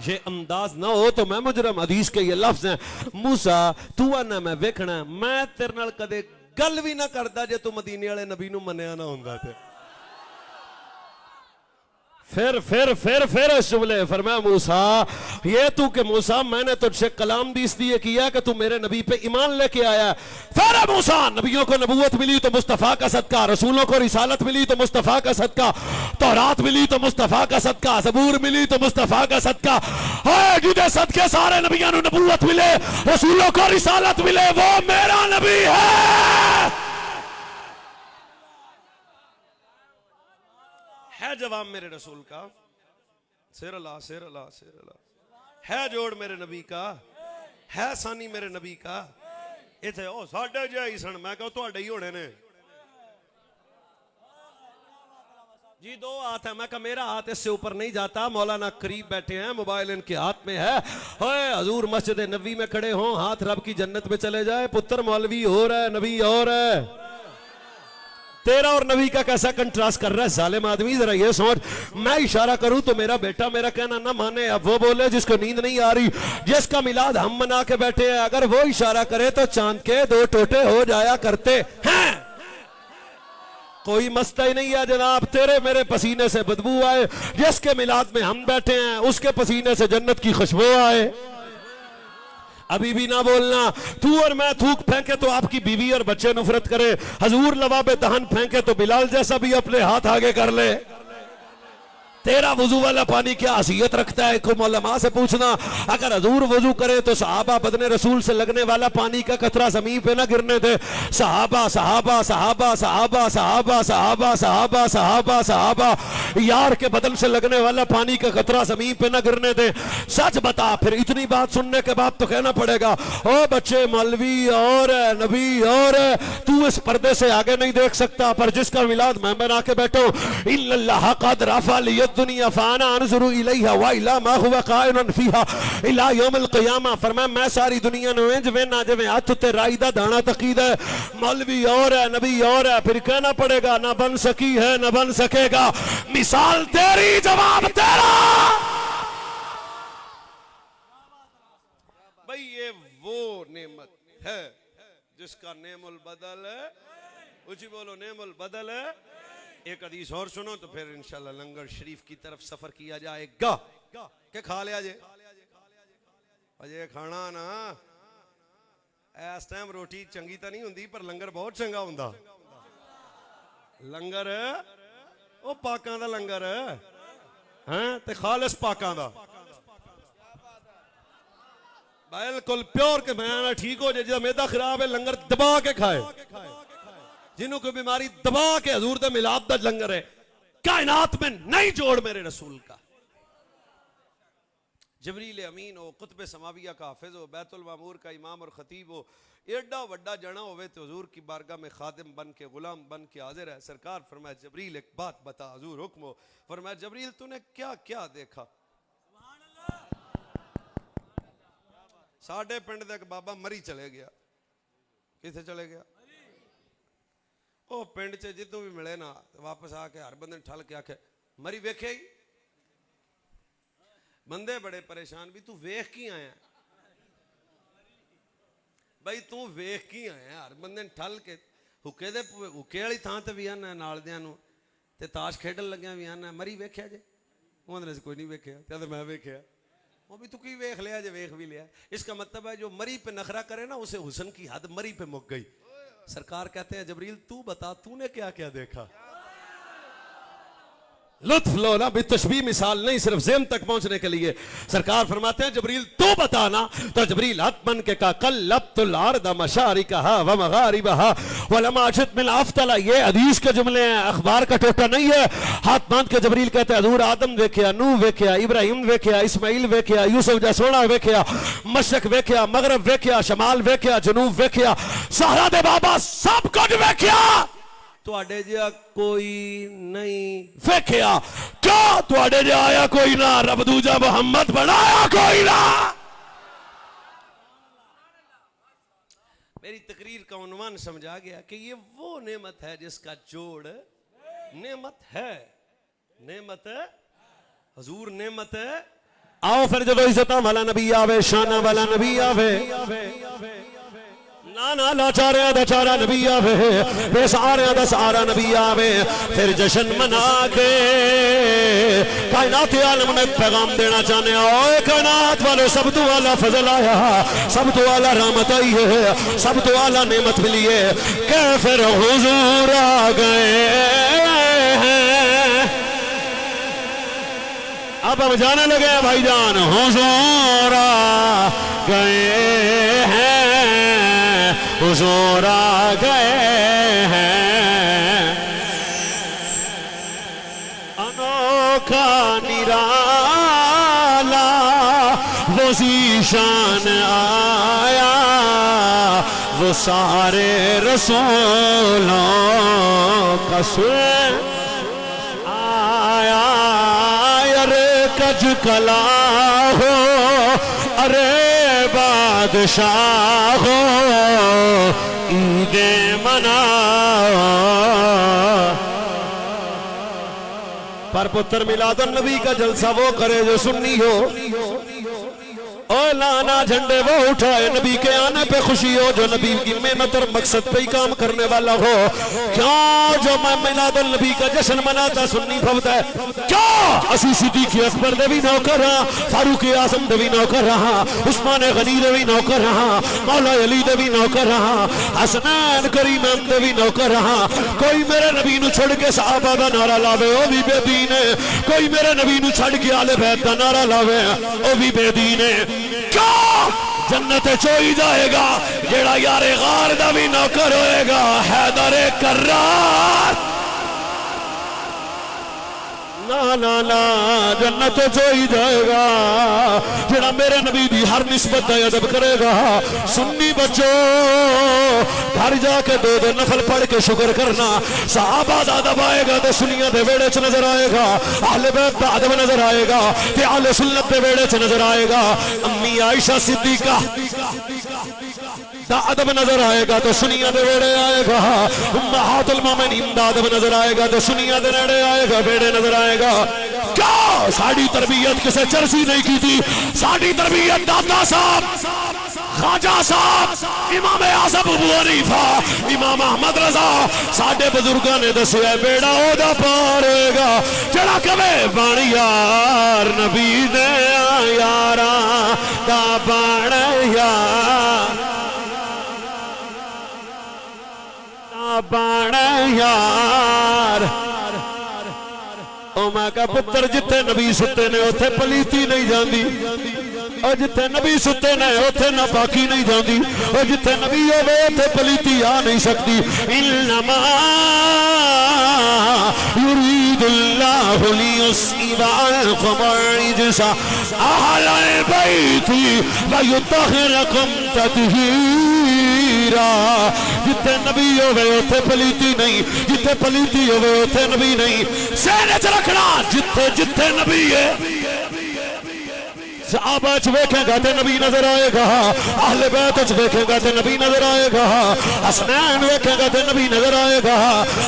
ये अंदाज ना हो तो मैं मुजरम। हदीस के ये लफ्ज हैं, मूसा तू आना मैं वेखना, मैं तेरे नाल कदे गल भी ना करता जे तू मदीने वाले नबी नू मन्निया ना हुंदा ते। फिर जुमले फरमाया मूसा ये तू के मूसा मैंने तुझसे कलाम भी इसलिए किया कि तू मेरे नबी पे ईमान लेके आया। फिर मूसा नबियों को नबूवत मिली तो मुस्तफ़ा का सदका, रसूलों को रिसालत मिली तो मुस्तफ़ा का सदका, तौरात मिली तो मुस्तफ़ा का सदका, ज़बूर मिली तो मुस्तफ़ा का सदका। है जिधे सदके सारे नबियों को नबूवत मिले, रसूलों को रिसालत मिले, वो मेरा नबी है। है जवाब मेरे रसूल का, सिर अला सिर अला सिर अला, है जोड़ मेरे नबी का, है सानी मेरे नबी का। इथे ओ साडे जिहा ही सन, मैं कहा तुहाडे ही होने ने जी। दो हाथ है, मैं कहा मेरा हाथ इससे ऊपर नहीं जाता। मौलाना करीब बैठे हैं, मोबाइल इनके हाथ में है। ओए हजूर मस्जिद नबी में खड़े हों, हाथ रब की जन्नत में चले जाए। पुत्र मौलवी और है, नबी और है। तेरा और नबी का कैसा कंट्रास्ट कर रहा है जालिम आदमी, जरा ये सोच। मैं इशारा करूं तो मेरा बेटा मेरा कहना ना माने, अब वो बोले जिसको नींद नहीं आ रही, जिसका मिलाद हम मना के बैठे हैं, अगर वो इशारा करे तो चांद के दो टोटे हो जाया करते हैं। कोई मसला ही नहीं है जनाब, तेरे मेरे पसीने से बदबू आए, जिसके मिलाद में हम बैठे हैं उसके पसीने से जन्नत की खुशबू आए। अभी भी ना बोलना, तू और मैं थूक फेंके तो आपकी बीवी और बच्चे नफरत करे, हजूर लवाबे दहन फेंके तो बिलाल जैसा भी अपने हाथ आगे कर ले। तेरा वजू वाला पानी क्या हसीयत रखता है, को मौलमा से पूछना। अगर हजूर वजू करे तो सहाबा बदने रसूल से लगने वाला पानी का कतरा जमीन पे ना गिरने दे। सहाबा सहाबा सहाबा सहाबा सहाबा सहाबा सहाबा सहाबा सहाबा, यार के बदन से लगने वाला पानी का कतरा जमीन पे ना गिरने दे। सच बता, फिर इतनी बात सुनने के बाद तो कहना पड़ेगा, ओ बच्चे मौलवी और नबी और तू इस पर्दे से आगे नहीं देख सकता, पर जिसका मिलाद मैं बना के बैठो, इल्लल्लाह कद रफा लियद दुनिया फाना अनजुरु इलैहा व इला मा हुवा काइनुन फीहा इला यौमिल क़ियामा। फरमाया मैं सारी दुनिया नु इंज वेना जिवें हथ ते राई दा दाना तकीद है। मौलवी और है, नबी और है, फिर कहना पड़ेगा ना बन सकी है ना बन सकेगा। मिसाल तेरी, जवाब तेरा। भाई ये वो नेमत है जिसका नेमुल बदल है, ऊंची बोलो नेमुल बदल है। एक हदीस और सुनो तो फिर इंशाल्लाह लंगर शरीफ की तरफ सफर किया जाएगा। क्या खा लिया जे अजे खाना ना, इस टाइम रोटी चंगी तो नहीं हुंदी, पर लंगर बहुत चंगा हुंदा। लंगर ओ पाकां दा लंगर हैं ते खालिस पाकां दा, बिल्कुल प्योर के मैं ठीक हो जाए। जो मैदा खराब है लंगर दबा के खाए, जिन्हों को बीमारी दबा के हजूर दे मिलाद दा लंगर है। कायनात में नहीं जोड़ मेरे रसूल का। जबरील अमीन हो, कुतुब समाविया का हाफिज हो, बैतुल मामूर का इमाम और खतीब हो, एडा वड्डा जना होवे तो हजूर की बारगाह में खादिम बन के गुलाम बन के हाजिर है। सरकार फरमाया जबरील एक बात बता, हजूर हुक्म हो। फरमाया जबरील तूने क्या क्या देखा। साडे पिंड दा एक बाबा मरी चले गया। किथे चले गया? ओ पिंड च जितों भी मिले ना वापस आके हर बंदे ठल के आखे मरी वेखे ही। बंदे बड़े परेशान भी तू वेख की आया भाई, तू वेख की आया। हर बंदे ठल के हुक्के दे हुक्के वाली थां ते भी आना, नालदियां नूं ते ताश खेडन लग्या भी आना। मरी वेख्या जे? उन्होंने कोई नहीं वेख्या। कहते मैं वेख्या। वो भी तू की वेख लिया जे? वेख भी लिया। इसका मतलब है जो मरी पे नखरा करे ना उसे हुस्न की हद मरी पे मुक गई। सरकार कहते हैं जबरील तू बता तूने क्या क्या देखा। लुत्फ लो ना, बितशबीह मिसाल नहीं, सिर्फ ज़हन तक पहुंचने के लिए। सरकार फरमाते हैं जबरील तू बताना। तो जबरील हाथ बन के कहा कल्लब्तुल अर्द मशारिकहा व मगारिबहा व लम अजिद मिन अफ्तला। ये हदीस के जुमले हैं, अखबार का टोटा नहीं है। हाथ बांध के जबरील कहते हैं हजूर आदम वेख्या, नूह वेख्या, इब्राहिम वेख्या, इस्माइल वेख्या, यूसुफ दा सोना वेख्या, मशरक वेख्या, मगरब वेख्या, शमाल वेख्या, जनूब वेख्या, सहरा दे बाबा सब कुछ वेख्या। तुहाडे जिहा कोई नहीं वेख्या। क्या तुहाडे जिहा आया कोई ना, रब दूजा मोहम्मद बनाया कोई ना। मेरी तकरीर का उन्वान समझा गया कि ये वो नेमत है जिसका जोड़ नेमत है। नेमत है हजूर, नेमत है। आओ फिर जब इज्जत वाला नबी आवे, शाना वाला नबी आवे, ना ना लाचारिया दा चारा नबी आवे, बेसहारिया दा सहारा नबी आवे। फिर जश्न मना के कायनात आलम में पैगाम देना चाहने ओए कायनात वालों, सब तो आला फजल आया, सब तो आला रहमत आई है, सब तो आला नेमत मिली है। के फिर हुजूर आ गए हैं। अब हम जाने लगे भाईजान, हुजूर आ गए हैं, हुजूर आ गए हैं। ज़ीशान आया, वो सारे रसूलों का सुन आया। अरे कज कला हो, अरे बादशाह हो, ईदे मना। पर पुत्र मिलादुन नबी का जलसा वो करे जो सुन्नी हो। ओ लाना झंडे वो उठाए नबी के आने पे खुशी हो, जो नबी की मेहनत और मकसद पे ही काम करने वाला हो। क्यों जो मैं मिलादुन नबी का जश्न मनाता सुन्नी भवता है, क्यों असी सिद्दीक़ अकबर दे भी नौकर रहा, फारूक आज़म दे भी नौकर रहा, उस्मान गनी दे भी नौकर रहा, मौला अली दे भी नौकर रहा, हसनैन करीम दे भी नौकर रहा। कोई मेरे नबी नु छोड़ के सहाबा दा नारा लावे ओ भी बेदीन है, कोई मेरे नबी नु छड़ के आले बैत दा नारा लावे ओ भी बेदीन है। क्यों जन्नत चोई जाएगा जेड़ा यारे गार दा भी नौकर होएगा, हैदर कर्रार। ना ना ना जन्नत चोई जाएगा जेड़ा मेरे नबी दी हर निस्बत दा अदब करेगा। सुन्नी बच्चो घर जाके दो दो नफल पढ़ के शुक्र करना। सहाबा दा अदब आएगा तो सुनिया दे वेड़े च नजर आएगा, अहले बैत दा अदब नजर आएगा, ते अहले सुन्नत दे वेड़े च नजर आएगा। अम्मी आयशा सिद्दीका दा अदब नजर आएगा तो सुनिया दे वेड़े आएगा। उम्महातुल मोमिनीन दा अदब नजर आएगा तो सुनिया दे नेड़े आएगा, वेड़े नजर आएगा। क्या साड़ी तरबियत किसे चर्सी नहीं की थी? साड़ी तरबियत दादा साहब, खाजा साहब, इमाम आज़म अबू हनीफा, इमाम अहमद रजा साडे बुजुर्गां ने दसिया बेड़ा ओदा पारेगा जड़ा कवे बन यार नबी दे यारा दा बन यार बन यार। ओ मैं कहा पुत्र जिथे नबी सुते ने उथे पलीती नहीं जाती, और जिथे नबी सुते ने उथे नापाकी नहीं जाती, और जिथे नबी होवे उथे पलीती आ नहीं सकती। इन्नमा युरीदुल्लाहु लियुस्इबअकुम रिजसा अहलल बैति व युतहिरकुम तत्हीरा। जिथे नबी होवे उथे पलीती नहीं, जिथे पलीती होवे उथे नबी नहीं। सहने च रखना जिथे जिथे नबी है। सहाबा च वेखेगा ते नबी नजर आएगा, अहले बैत च वेखेगा ते नबी नजर आएगा, हसनैन वेखेगा ते नबी नजर आएगा।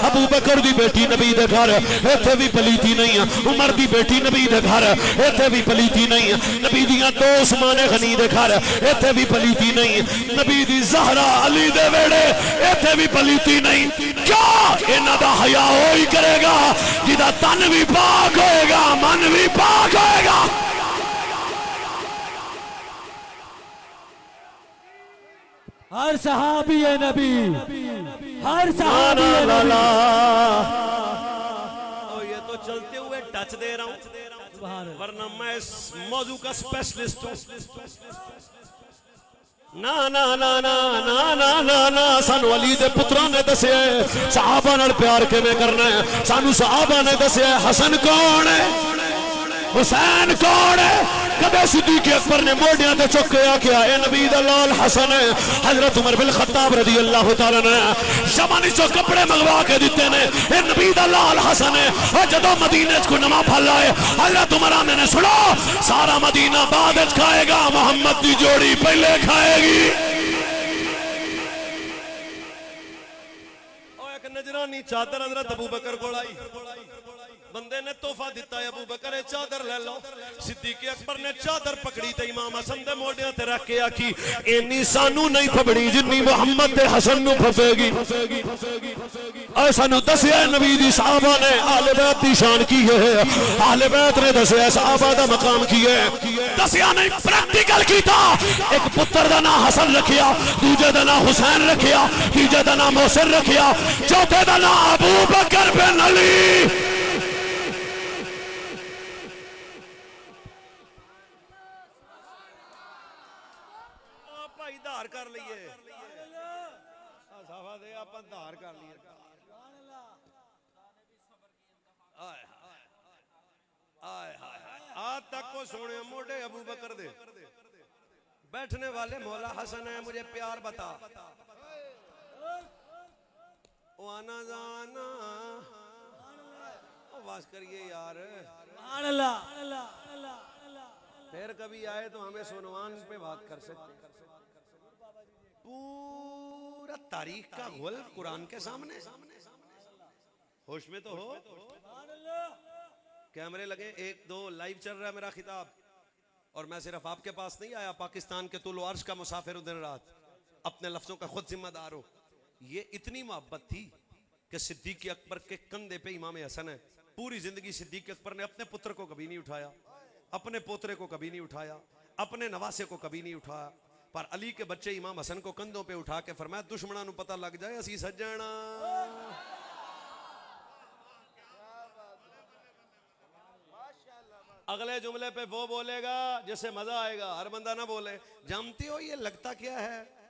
अबू बकर दी बेटी नबी दे घर इत्थे भी पलीती नहीं, उमर दी बेटी नबी दे घर इत्थे भी पलीती नहीं, नबी दियां दो उस्मान गनी दे घर इत्थे भी पलीती नहीं, नबी दी ज़हरा अली दे वेड़े इत्थे भी पलीती नहीं। क्या इन्हां दा हया होई करेगा जिदा तन भी पाक होएगा, मन भी पाक होएगा। हर सहाबी है नबी, हर सहाबी है नबी। ये तो चलते हुए टच दे रहा हूं, वरना मैं इस मौजू का स्पेशलिस्ट हूं। ना ना ना ना ना ना ना ना सानू अली दे पुत्रा ने दसिया सहाबा नाल प्यार किवें करना है। सानू सहाबा ने दसिया हसन कौन है, हुसैन कौन है। कदे सिद्दीक़ अकबर ने मोढ़ियां ते चुक के आख्या ए नबी दा लाल हसन है। हजरत उमर बिन खत्ताब रज़ी अल्लाह तआला ने शमानी चो कपड़े मंगवा के दिते ने, ए नबी दा लाल हसन है। और जदों मदीने च कोई नवा फल आए हजरत उमर आंदे ने सुनो सारा मदीना बाद च खाएगा, मोहम्मद दी जोड़ी पहले खाएगी। ओ एक नजरानी चादर हजरत अबू बकर कोल आई, बंदे ने तोहफा दिता है, अबू बकर चादर ले लो। सिद्दीक़ अकबर ने चादर पकड़ी ते इमाम हसन दे मोढ़ियां ते रख के आखी इन्नी सानू नहीं फबड़ी जिन्नी मोहम्मद ते हसन नु फसेगी। और सानू दसिया नबी दी सहाबा ने आले बैत दी शान की है, आले बैत ने दसिया सहाबा दा मकाम की है। दसिया नहीं प्रैक्टिकल कीता। एक पुत्र दा नाम हसन रखिया, दूजे दा नाम हुसैन रखिया, तीजे दा नाम मोहसिन रखिया, चौथे दा नाम अबू बकर बिन अली। धार कर लीए साफा दे आप धार कर लिए। आज तक को सोने मोढ़े अबू बकर दे बैठने वाले मौला हसन है, मुझे प्यार बता। ओ आना जाना आवाज करिए यार। फिर कभी आए तो हमें सोनवान पे बात कर सकते। पूरा तारीख का गुल्फ कुरान के सामने। होश में तो हो। कैमरे लगे, 1 2 लाइव चल रहा है मेरा खिताब। और मैं सिर्फ आपके पास नहीं आया, पाकिस्तान के तुल अर्श का मुसाफिर दिन रात, अपने लफ्जों का खुद जिम्मेदार हो। ये इतनी मोहब्बत थी कि सिद्दीक अकबर के कंधे पे इमाम हसन है। पूरी जिंदगी सिद्दीक अकबर ने अपने पुत्र को कभी नहीं उठाया, अपने पोतरे को कभी नहीं उठाया, अपने नवासे को कभी नहीं उठाया। पर अली के बच्चे इमाम हसन को कंधों पे उठा के फरमाया, दुश्मना नूं पता लग जाए असी सज्जणा। अगले जुमले पे वो बोलेगा जिससे मजा आएगा, हर बंदा ना बोले। जानते हो ये लगता क्या है,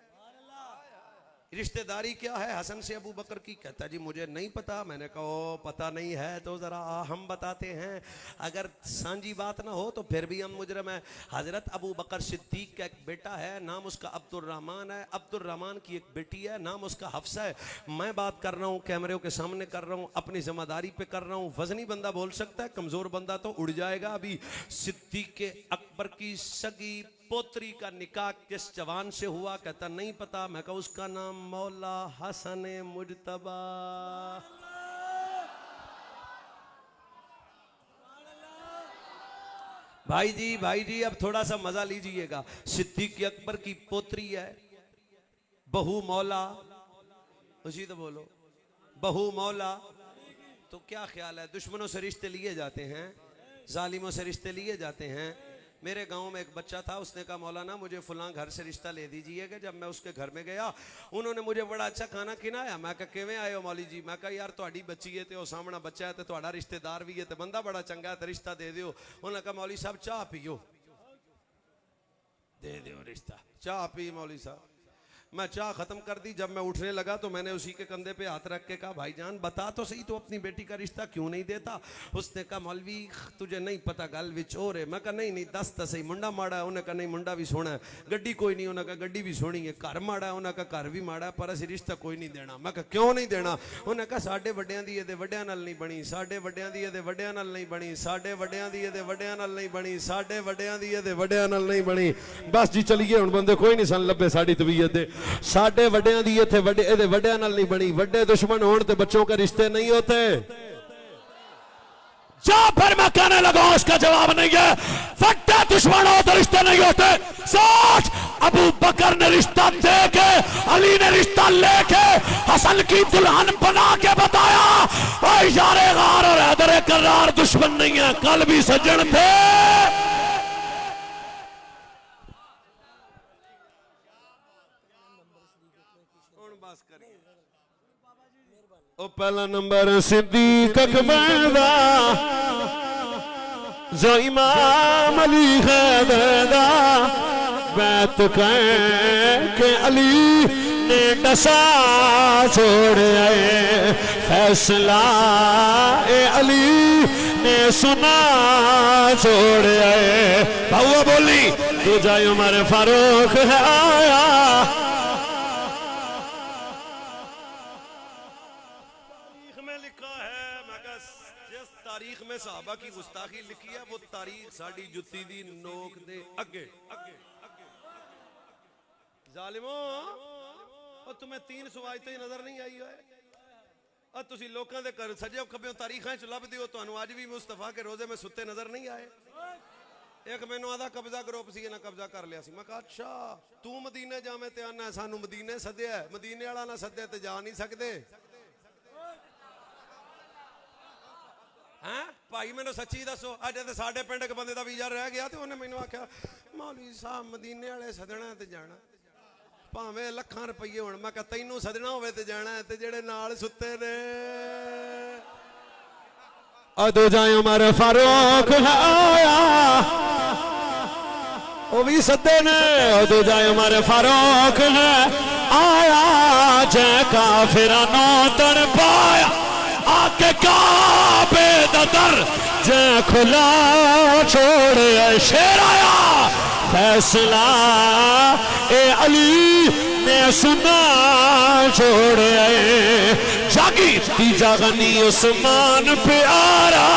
रिश्तेदारी क्या है हसन से अबू बकर की? कहता जी मुझे नहीं पता। मैंने कहा पता नहीं है तो जरा हम बताते हैं, अगर सांझी बात ना हो तो फिर भी हम मुजरम है। हजरत अबू बकर सिद्दीक का एक बेटा है, नाम उसका अब्दुर्रहमान है। अब्दुर्रहमान की एक बेटी है, नाम उसका हफ्सा है। मैं बात कर रहा हूँ, कैमरे के सामने कर रहा हूँ, अपनी जिम्मेदारी पे कर रहा हूँ। वजनी बंदा बोल सकता है, कमजोर बंदा तो उड़ जाएगा। अभी सिद्दीक अकबर की सगी पोत्री का निकाह किस जवान से हुआ? कहता नहीं पता। मैं कहा उसका नाम मौला हसन मुजतबा। भाई जी अब थोड़ा सा मजा लीजिएगा। सिद्दीक अकबर की पोत्री है, बहू मौला, उसी तो बोलो बहू मौला। तो क्या ख्याल है, दुश्मनों से रिश्ते लिए जाते हैं, जालिमों से रिश्ते लिए जाते हैं। मेरे गांव में एक बच्चा था, उसने कहा मौलाना मुझे फलां घर से रिश्ता ले दीजिएगा। जब मैं उसके घर में गया, उन्होंने मुझे बड़ा अच्छा खाना खिलाया। मैं कहा किवें आए हो मौली जी? मैं कहा यार तुहाडी बच्ची है ते ओ सामना बच्चा है ते तुहाडा रिश्तेदार भी है ते बंदा बड़ा चंगा है ते रिश्ता दे दियो। उन्होंने कहा मौली साहब चाह पियो, दे दियो रिश्ता। चाह पी मौली साहब। मैं चाह खत्म कर दी। जब मैं उठने लगा तो मैंने उसी के कंधे पे हाथ रख के कहा भाईजान बता तो सही, तो अपनी बेटी का रिश्ता क्यों नहीं देता? उसने कहा मौलवी तुझे नहीं पता, गल विच हो रहे। मैं कहा नहीं दस तो सही, मुंडा माड़ा है? उन्हें कहा नहीं मुंडा भी सोहना है। गड्डी कोई नहीं? उन्हें कहा गड्डी भी सोहनी है। घर माड़ा है? उन्हें कहा घर भी माड़ा है, पर असी रिश्ता कोई नहीं देना। मैं कहा क्यों नहीं देना? उन्हें कहा साडे वड्डियां दी इहदे वड्डियां नाल नहीं बनी, साडे वड्डियां दी इहदे वड्डियां नाल नहीं बनी, साडे वड्डियां दी इहदे वड्डियां नाल नहीं बनी, साडे वड्डियां दी इहदे वड्डियां नाल नहीं बनी। बस जी चलिए, हुण बंदे कोई नहीं सन लभे साडी तबीयत दे। साडे वड्डियां दी इत्थे वड्डे इहदे वड्डियां नाल नहीं बनी। वड्डे दुश्मन होण ते बच्चों के रिश्ते नहीं होते। जा फिर मैं कहने लगा उसका जवाब नहीं है। वड्डे दुश्मन हो तो रिश्ते नहीं होते। सोच, अबू बकर ने रिश्ता दे के, अली ने रिश्ता लेके हसन की दुल्हन बना के बताया ओए यारे गार और हैदर करार दुश्मन नहीं है, कल भी सज्जन थे। ओ पहला नंबर सिद्दीक अकबर दा, जो इमाम अली हैदर दा, बैत कह के अली ने डसा छोड़े, फैसला ए अली ने सुना छोड़े। भाऊ बोली तू जाए उमर फारूक है आया। साहबा की गुस्ताखी लिखी है, वो तारीख साड़ी जुत्ती दी नोक दे अगे अगे अगे। जालिमो और तुम्हें 300 आज तक नजर नहीं आई है? और तुसी लोकां दे घर सजे खब्बे तारीखां च लभदे हो, तुहानू अज भी मुस्तफा के रोजे में सुते नजर नहीं आए? एक मैनू आदा कब्जा ग्रुप सी ना कब्जा कर लिया सी। मैं कहा अच्छा तू मदीने जावे ते आना सानू मदीने सद्या, मदीने वाला ना सद्या ते जा नहीं सकते। हैं भाई मैंने सच्ची दसो, अज तो साडे पिंड के बंदे का वीजा रह गया तो उन्हें मैनू आख्या मौलवी साहब मदीने वाले सदना ते जाना, भावें लखां रुपये होण। मैं कहा तैनू सदना होवे ते जाना है, ते जेड़े नाल सुते ने अदो जाए उमर फारूक आया, वो भी सदे ने। अदो जाए उमर फारूक है आया, जै काफिरां नू तड़पाया, आके काबे दा दर जे खुला छोड़े। शेर आया फैसला ए अली ने सुना छोड़े जागी तीजा गनी उस्मान प्यारा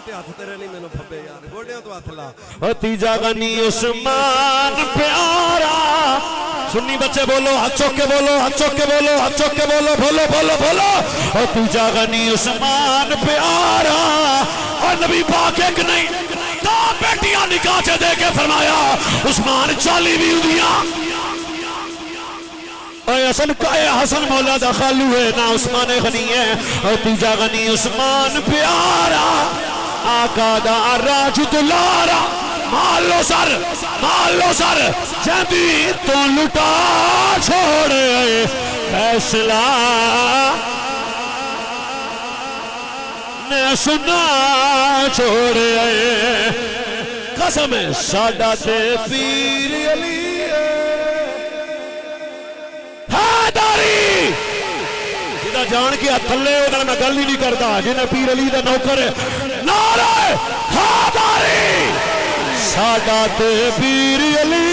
हथ तेरे नहीं मैनू फब्बे यार गोडियां तो हथ ला तीजा गनी उस्मान प्यारा सुन्नी बच्चे बोलो हाथ चौक के बोलो हाथ चौक के बोलो हाथ चौक के बोलो बोलो बोलो बोलो और तीजा गनी उस्मान प्यारा और नबी पाक एक नहीं दो बेटियां निकाह च दे के फरमाया उस्मान 40 भी दिया हसन मौला दा खालू है ना उस्मान गनी है और तीजा गनी उस्मान प्यारा आका दा राज दुलारा मान लो सर जदी तो लुटा छोड़े फैसला ने सुना छोड़े कसम साडा ते पीर अली जान के थले मैं गल ही नहीं करता जिन्हें पीर अली का नौकर नारे हैदारी साडा ते पीर अली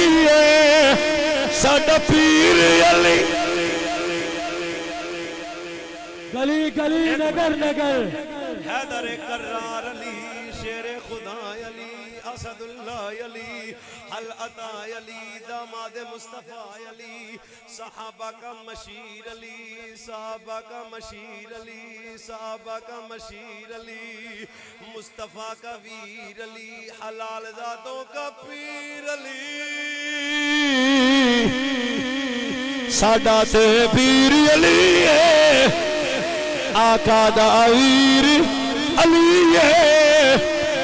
साडा पीर अली गली गली नगर नगर हैदर करार अली शेर खुदा अली असदुल्लाह अली अल अता अली दामाद मुस्तफा अली सहाबा का मशीर अली साहबा का मशीर अली साहबा का मशीर अली मुस्तफा का वीर अली हलाल जातों का पीर अली साडा ते पीर अली आका दा वीर अली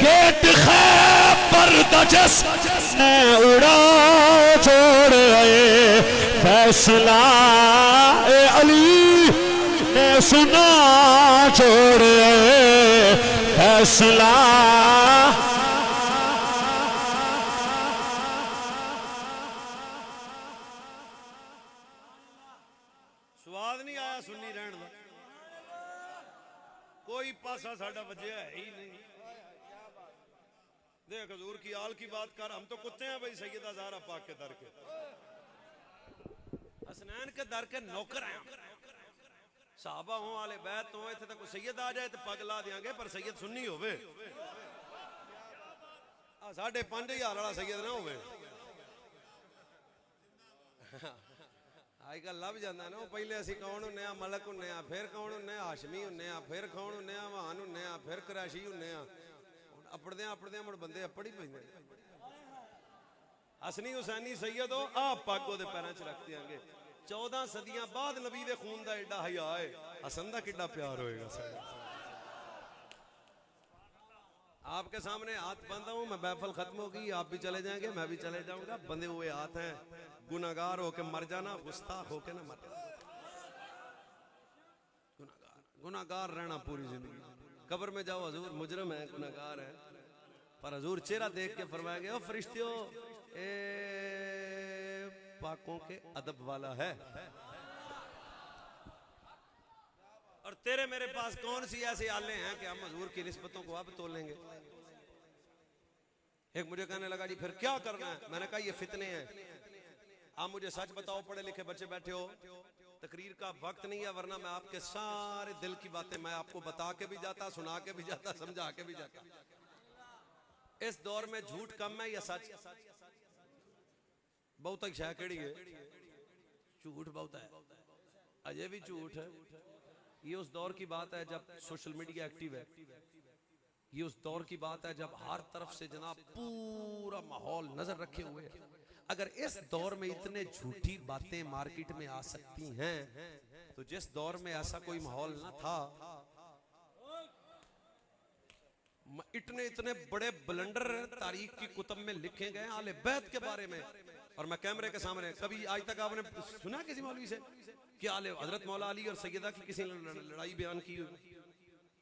गेट खैबर दा जस ने उड़ा छोड़ फैसला ए अली ने सुना छोड़ फैसला स्वाद नहीं आया सुन्नी रहन दा कोई पासा साडा वजह है ही नहीं देख हजूर की आल की बात कर हम तो कुत्ते हैं भाई सैयदा ज़हरा पाक के दर के हसनैन के दर के नौकर हैं साहबा हो आले बैत तो इत्थे तक सैयद आ जाए तो पग ला देंगे पर सैयद सुन्नी होवे 5,500 वाला सैयद ना होवे आजकल लभ जाता ना पहले असी कौन होंने मलक होंने फिर कौन होंने हाशमी होंने फिर कौन होंने महान होंने फिर कुरैशी होंने अपड़दे मुड़ बंदे अपड़ ही पैंदे हसनी हुसैनी सैयद हो आ पग ओदे पैरां च रख देंगे 14 सदियां बाद नबी दे खून दा एडा हया है हसन दा किड्डा प्यार होएगा आपके सामने हाथ बांधा हूं मैं महफिल खत्म होगी आप भी चले जाएंगे मैं भी चले जाऊंगा बंधे हुए हाथ हैं गुनाहगार होके मर जाना गुस्ताख होके ना मर गुनाहगार रहना पूरी जिंदगी कब्र में जाओ हजूर मुजरम है गुनाहगार है पर हजूर चेहरा देख के फरमाएंगे ओ फरिश्तियों ए पाकों के अदब वाला है और तेरे मेरे पास कौन सी ऐसे आले हैं कि हम हजूर की निस्बतों को अब तोलेंगे एक मुझे कहने लगा जी फिर क्या करना है मैंने कहा ये फितने हैं आप मुझे सच बताओ पढ़े लिखे बच्चे बैठे हो तकरीर का वक्त नहीं है वरना मैं आपके सारे दिल की बातें मैं आपको बता के भी जाता सुना के भी जाता समझा के भी जाता इस दौर में झूठ कम है या सच बहुत ही शायद केड़ी है झूठ बहुत है अजय भी झूठ है ये उस दौर की बात है जब सोशल मीडिया एक्टिव है ये उस दौर की बात है जब हर तरफ से जनाब पूरा माहौल नजर रखे हुए है अगर इस दौर में इतने झूठी बातें मार्केट में आ सकती हैं तो जिस दौर में ऐसा कोई माहौल ना था इतने बड़े ब्लंडर तारीख की कुतुब में लिखे गए आले बैत के बारे में और मैं कैमरे के सामने कभी आज तक आपने सुना किसी मौलवी से कि आले हजरत मौला अली और सैयदा की किसी ने लड़ाई बयान की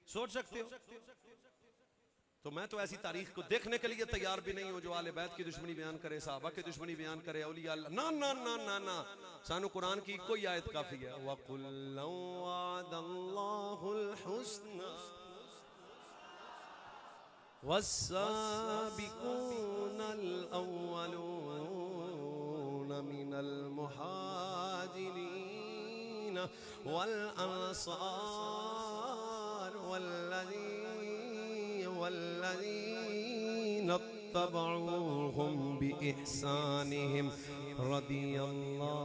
सोच सकते हो तो मैं तो ऐसी तारीख को देखने के लिए तैयार भी नहीं हूं जो आले बैत की दुश्मनी बयान करे साहबा की दुश्मनी बयान करे औलिया अल्लाह ना ना ना ना ना सानू कुरान की कोई आयत काफी है वकुल लौ वअदल्लाहुल हुस्ना वस्साबिकून अल-अव्वलून मिनल मुहाजिरीन वल अंसार वल्लज़ीन तबऊहुम बिइहसानिहिम रदियल्लाह।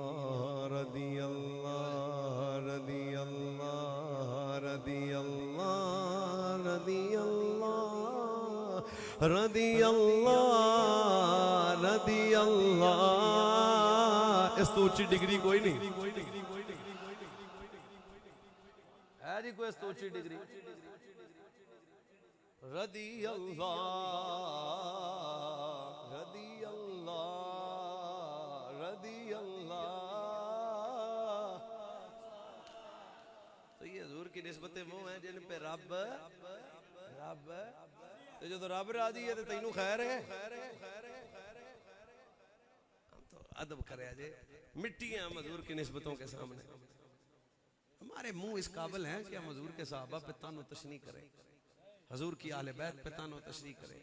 इस तो ऊंची डिग्री कोई नहीं है जी, कोई इस तो ऊंची डिग्री। रदियल्लाह रदियल्लाह रदियल्लाह। तो ये हुजूर की निस्बतें वो हैं जिन पे रब रब तो जो तो रब राजी है तो तेनू खैर है। तो अदब करे जे मिट्टी हैं हम हुजूर की निस्बतों के सामने। हमारे मुंह इस काबिल हैं कि हम हुजूर के सहाबा पे तानो तशनी करें, हुजूर की आले बैत पे तानो तशनी करें,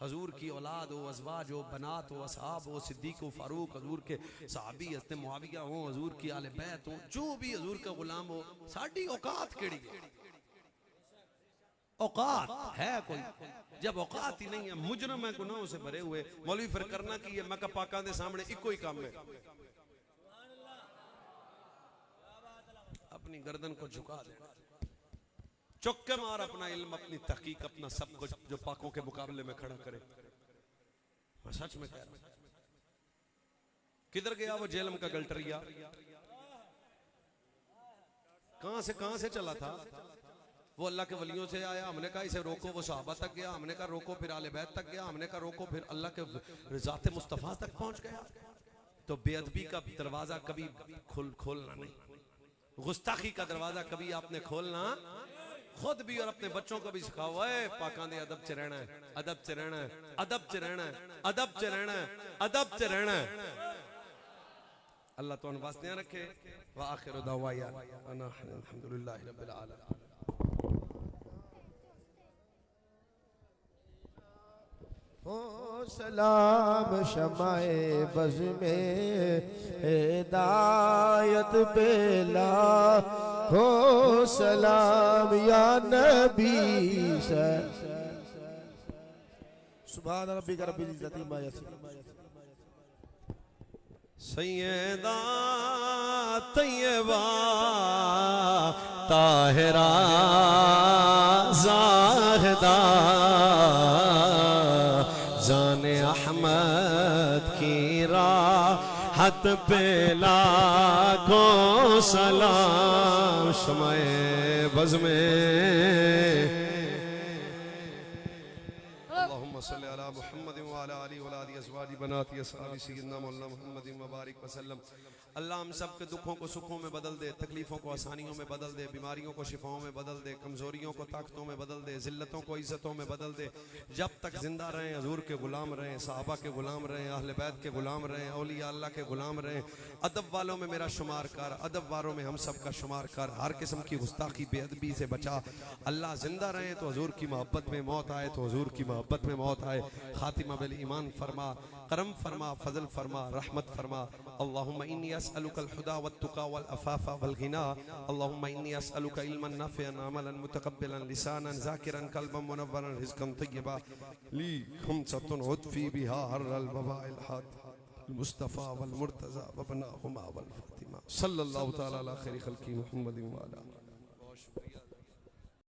हुजूर की औलाद हो, अज़वाज हो, बनात हो, असहाब हो, सिद्दीक हो, फारूक, हुजूर के सहाबी हज़रत मुआविया हो, हुजूर की आले बैत हो, जो भी हुजूर का गुलाम हो, साडी औकात केड़ी है? औकात है कोई? जब औकात ही नहीं है, मुजरम है, गुनाहों से भरे हुए, मौलवी फिर करना की है? मैं कहा पाकां दे सामने इको ही काम है, अपनी गर्दन को झुका देना, चुक के मार अपना इल्म, अपनी तहकीक, अपना सब कुछ जो पाकों के मुकाबले में खड़ा करे। मैं सच में कह रहा हूं। किधर गया वो जेलम का गलटरिया? कहां से चला था वो? अल्लाह के वलियों से आया, हमने कहा इसे रोको, वो सहाबा तक गया, हमने कहा रोको, फिर आले बैत तक गया, हमने कहा रोको, फिर अल्लाह के ज़ाते मुस्तफ़ा तक पहुंच गया। तो बेअदबी का दरवाजा कभी खोलना नहीं, गुस्ताखी का दरवाजा कभी आपने खोलना, खुद भी और अपने बच्चों को भी सिखाओ, पाकां दे अदब च रहना है, अदब च रहना है, अदब च रहना है, अदब च रहना है, अदब च रहना है। अल्लाह तो वास्ते रखे। व आखिरु दावाया अना अल्हम्दुलिल्लाहि रब्बिल आलमीन। हो सलाम शमाए बज़ में हिदायत पेला, हो सलाम या नबी सुभान रब्बिका रब्बिल इज्जति मा यसिफून। सैयदा तैयबा ताहिरा ज़ाहिदा जाने अहमद की राहत पे लाखों सलाम शमाए बज़ में। अल्लाहुम्मा सल्ली अला मुहम्मद व अला आलिहि व अज़वाजिहि अज़वाजी बनाती असहाबी सय्यदना मौलाना मुहम्मद व बारिक वसल्लम। अल्लाह हम सब के दुखों को सुखों में बदल दे, तकलीफ़ों को आसानियों में बदल दे, बीमारियों को शिफाओं में बदल दे, कमज़ोरियों को ताकतों में बदल दे, ज़िल्लतों को इज़्ज़तों में बदल दे। जब तक जिंदा रहें हुज़ूर के गुलाम रहें, सहाबा के गुलाम रहें, अहले बैत के गुलाम रहें, औलिया अल्लाह के गुलाम रहें। अदब वालों में मेरा शुमार कर, अदब वालों में हम सब का शुमार कर, हर किस्म की गुस्ताखी बेअदबी से बचा। अल्लाह जिंदा रहें तो हुज़ूर की मोहब्बत में मौत आए तो हुज़ूर की मोहब्बत में मौत आए। खातिमा बिल ईमान फरमा, करम फरमा, फजल फरमा, रहमत फरमा। अल्लाहुम्मा इन्नी अस्अलुकल हुदा वत्तुका वल अफ़ाफ़ा वल गिना। अल्लाहुम्मा इन्नी अस्अलुका इल्मन नाफ़िअन अमलन मुतक़ब्बिलन लिसानन ज़ाकिरन क़ल्बन मुनव्वरन रिज़्क़न तय्यबा ली खुमसतुन उतफ़ी बिहा हर्रल बवाइल हाद मुस्तफ़ा वल मुर्तज़ा व बनाहुमा वल फ़ातिमा सल्लल्लाहु तआला अला खैरि ख़ल्क़ि मुहम्मदिन व अला। बहुत शुक्रिया।